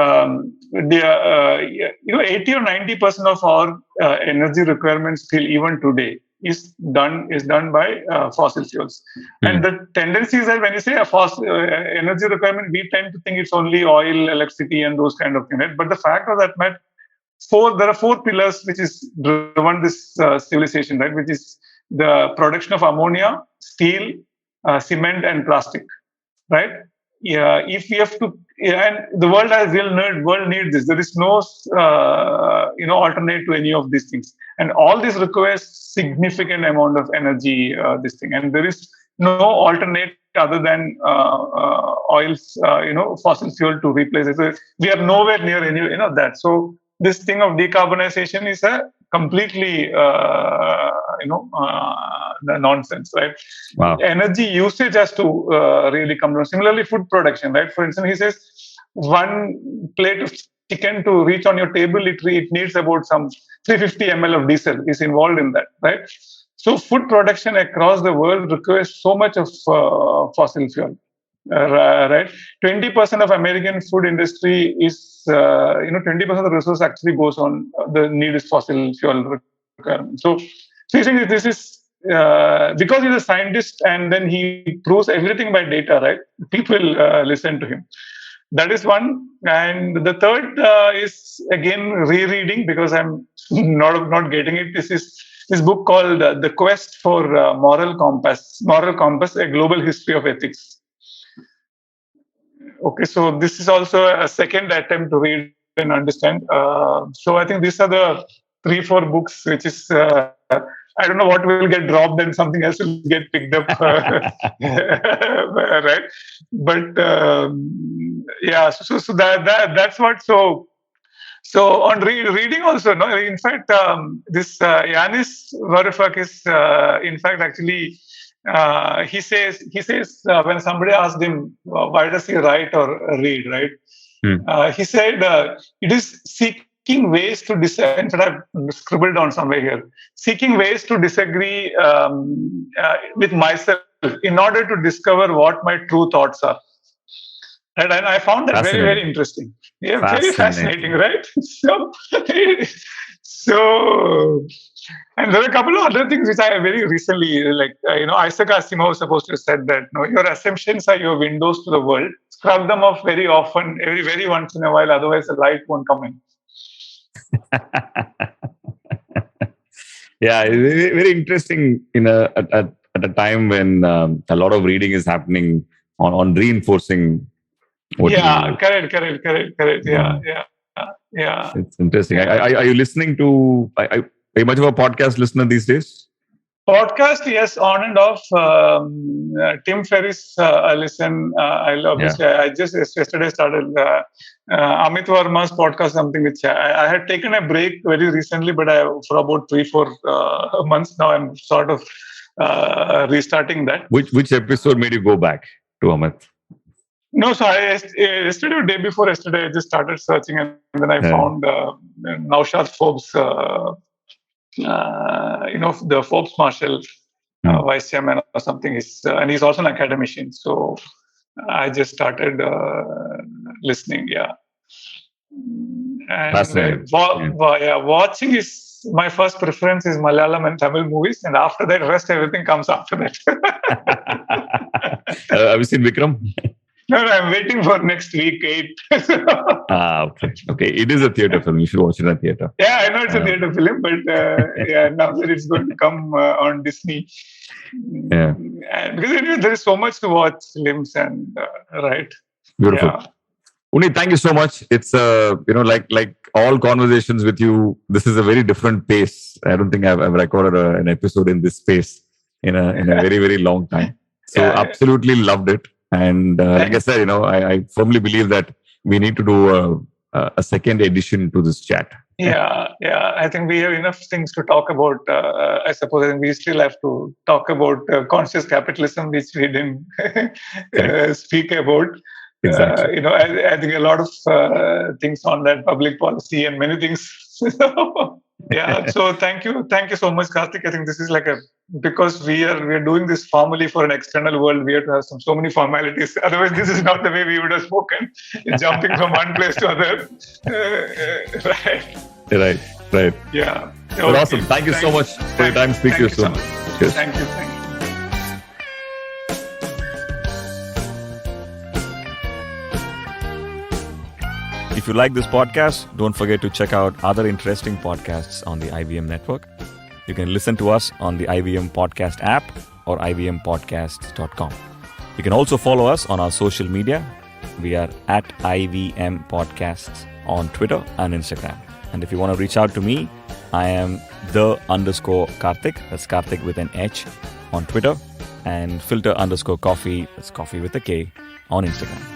Speaker 2: or 90% of our energy requirements still even today is done by fossil fuels. And the tendency is that when you say a fossil energy requirement, we tend to think it's only oil, electricity, and those kind of things. Right? But the fact of that matter, there are 4 pillars which is driven this civilization, right? Which is the production of ammonia, steel, cement, and plastic, right? Yeah, if we have to, and the world needs this. There is no alternate to any of these things, and all this requires significant amount of energy. This thing, and there is no alternate other than oils, fossil fuel to replace it. So we are nowhere near any that. So this thing of decarbonization is a completely nonsense, right?
Speaker 3: Wow.
Speaker 2: Energy usage has to really come down. Similarly, food production, right? For instance, he says 1 plate of chicken to reach on your table, it needs about some 350 ml of diesel is involved in that, right? So food production across the world requires so much of fossil fuel. Right, 20% of American food industry is 20% of the resource actually goes on the need is fossil fuel requirement. So you think this is because he's a scientist and then he proves everything by data, right? People listen to him. That is one, and the third is again rereading because I'm not getting it. This is this book called "The Quest for Moral Compass: A Global History of Ethics." Okay, so this is also a second attempt to read and understand. So I think these are the 3, 4 books, which is I don't know what will get dropped and something else will get picked up, right? But yeah, so that's what. So on reading also, no. In fact, this Yanis Varoufakis, in fact, actually. he says when somebody asked him why does he write or read, right? He said it is seeking ways to disagree. In fact, I've scribbled down somewhere here. Seeking ways to disagree with myself in order to discover what my true thoughts are. And I found that very, very interesting. Yeah, very fascinating, right? So, and there are a couple of other things which I very recently, Isaac Asimov was supposed to have said that, your assumptions are your windows to the world. Scrub them off very often, very once in a while, otherwise the light won't come in.
Speaker 3: Yeah, very, very interesting at a time when a lot of reading is happening on reinforcing what
Speaker 2: correct. Yeah.
Speaker 3: It's interesting. Are you listening to, are you much of a podcast listener these days?
Speaker 2: Podcast, yes, on and off. Tim Ferriss, I listen. I just yesterday started Amit Verma's podcast, something which I had taken a break very recently, but for about 3-4 months now, I'm sort of restarting that.
Speaker 3: Which episode made you go back to Amit?
Speaker 2: No, so yesterday or day before yesterday, I just started searching, and then I found Naushad Forbes, the Forbes Marshall vice chairman or something, and he's also an academician. So I just started listening. Yeah, and watching is my first preference is Malayalam and Tamil movies, and after that, rest everything comes after that.
Speaker 3: Have you seen Vikram?
Speaker 2: No, I'm waiting for next week 8.
Speaker 3: Okay. It is a theatre film. You should watch it at theatre.
Speaker 2: Yeah, I know it's a theatre film, but now that it's going to come on Disney.
Speaker 3: Yeah.
Speaker 2: And because there is so much to watch, films and right.
Speaker 3: Beautiful.
Speaker 2: Yeah.
Speaker 3: Unny, thank you so much. It's like all conversations with you, this is a very different pace. I don't think I've recorded an episode in this space in a very, very long time. So absolutely loved it. And like I said, I firmly believe that we need to do a second edition to this chat.
Speaker 2: Yeah. I think we have enough things to talk about. I suppose we still have to talk about conscious capitalism, which we didn't speak about.
Speaker 3: Exactly.
Speaker 2: I think a lot of things on that, public policy and many things. Yeah. So thank you so much, Karthik. I think this is because we are doing this formally for an external world. We have to have so many formalities. Otherwise, this is not the way we would have spoken, jumping from one place to other.
Speaker 3: Right.
Speaker 2: Yeah.
Speaker 3: Well, awesome. Thank you so much for your time. Speak to you soon.
Speaker 2: Cheers. Thank you.
Speaker 3: If you like this podcast, don't forget to check out other interesting podcasts on the IVM network. You can listen to us on the IVM Podcast app or ivmpodcasts.com. You can also follow us on our social media. We are at IVM Podcasts on Twitter and Instagram. And if you want to reach out to me, I am _Karthik. That's Karthik with an H on Twitter. And Filter_Koffee. That's coffee with a K on Instagram.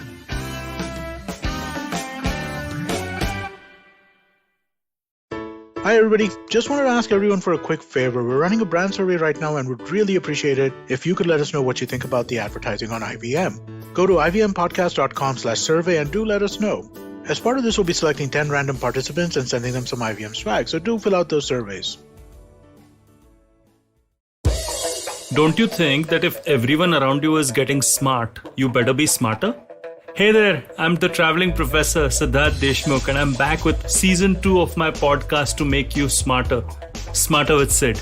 Speaker 1: Hi everybody, just wanted to ask everyone for a quick favor. We're running a brand survey right now and would really appreciate it if you could let us know what you think about the advertising on IVM. Go to ivmpodcast.com/survey and do let us know. As part of this, we'll be selecting 10 random participants and sending them some IVM swag, so do fill out those surveys.
Speaker 5: Don't you think that if everyone around you is getting smart, you better be smarter? Hey there, I'm the traveling professor Siddharth Deshmukh and I'm back with season 2 of my podcast to make you smarter. Smarter with Sid.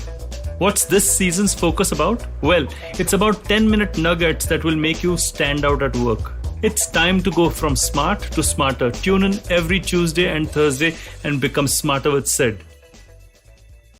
Speaker 5: What's this season's focus about? Well, it's about 10-minute nuggets that will make you stand out at work. It's time to go from smart to smarter. Tune in every Tuesday and Thursday and become smarter with Sid.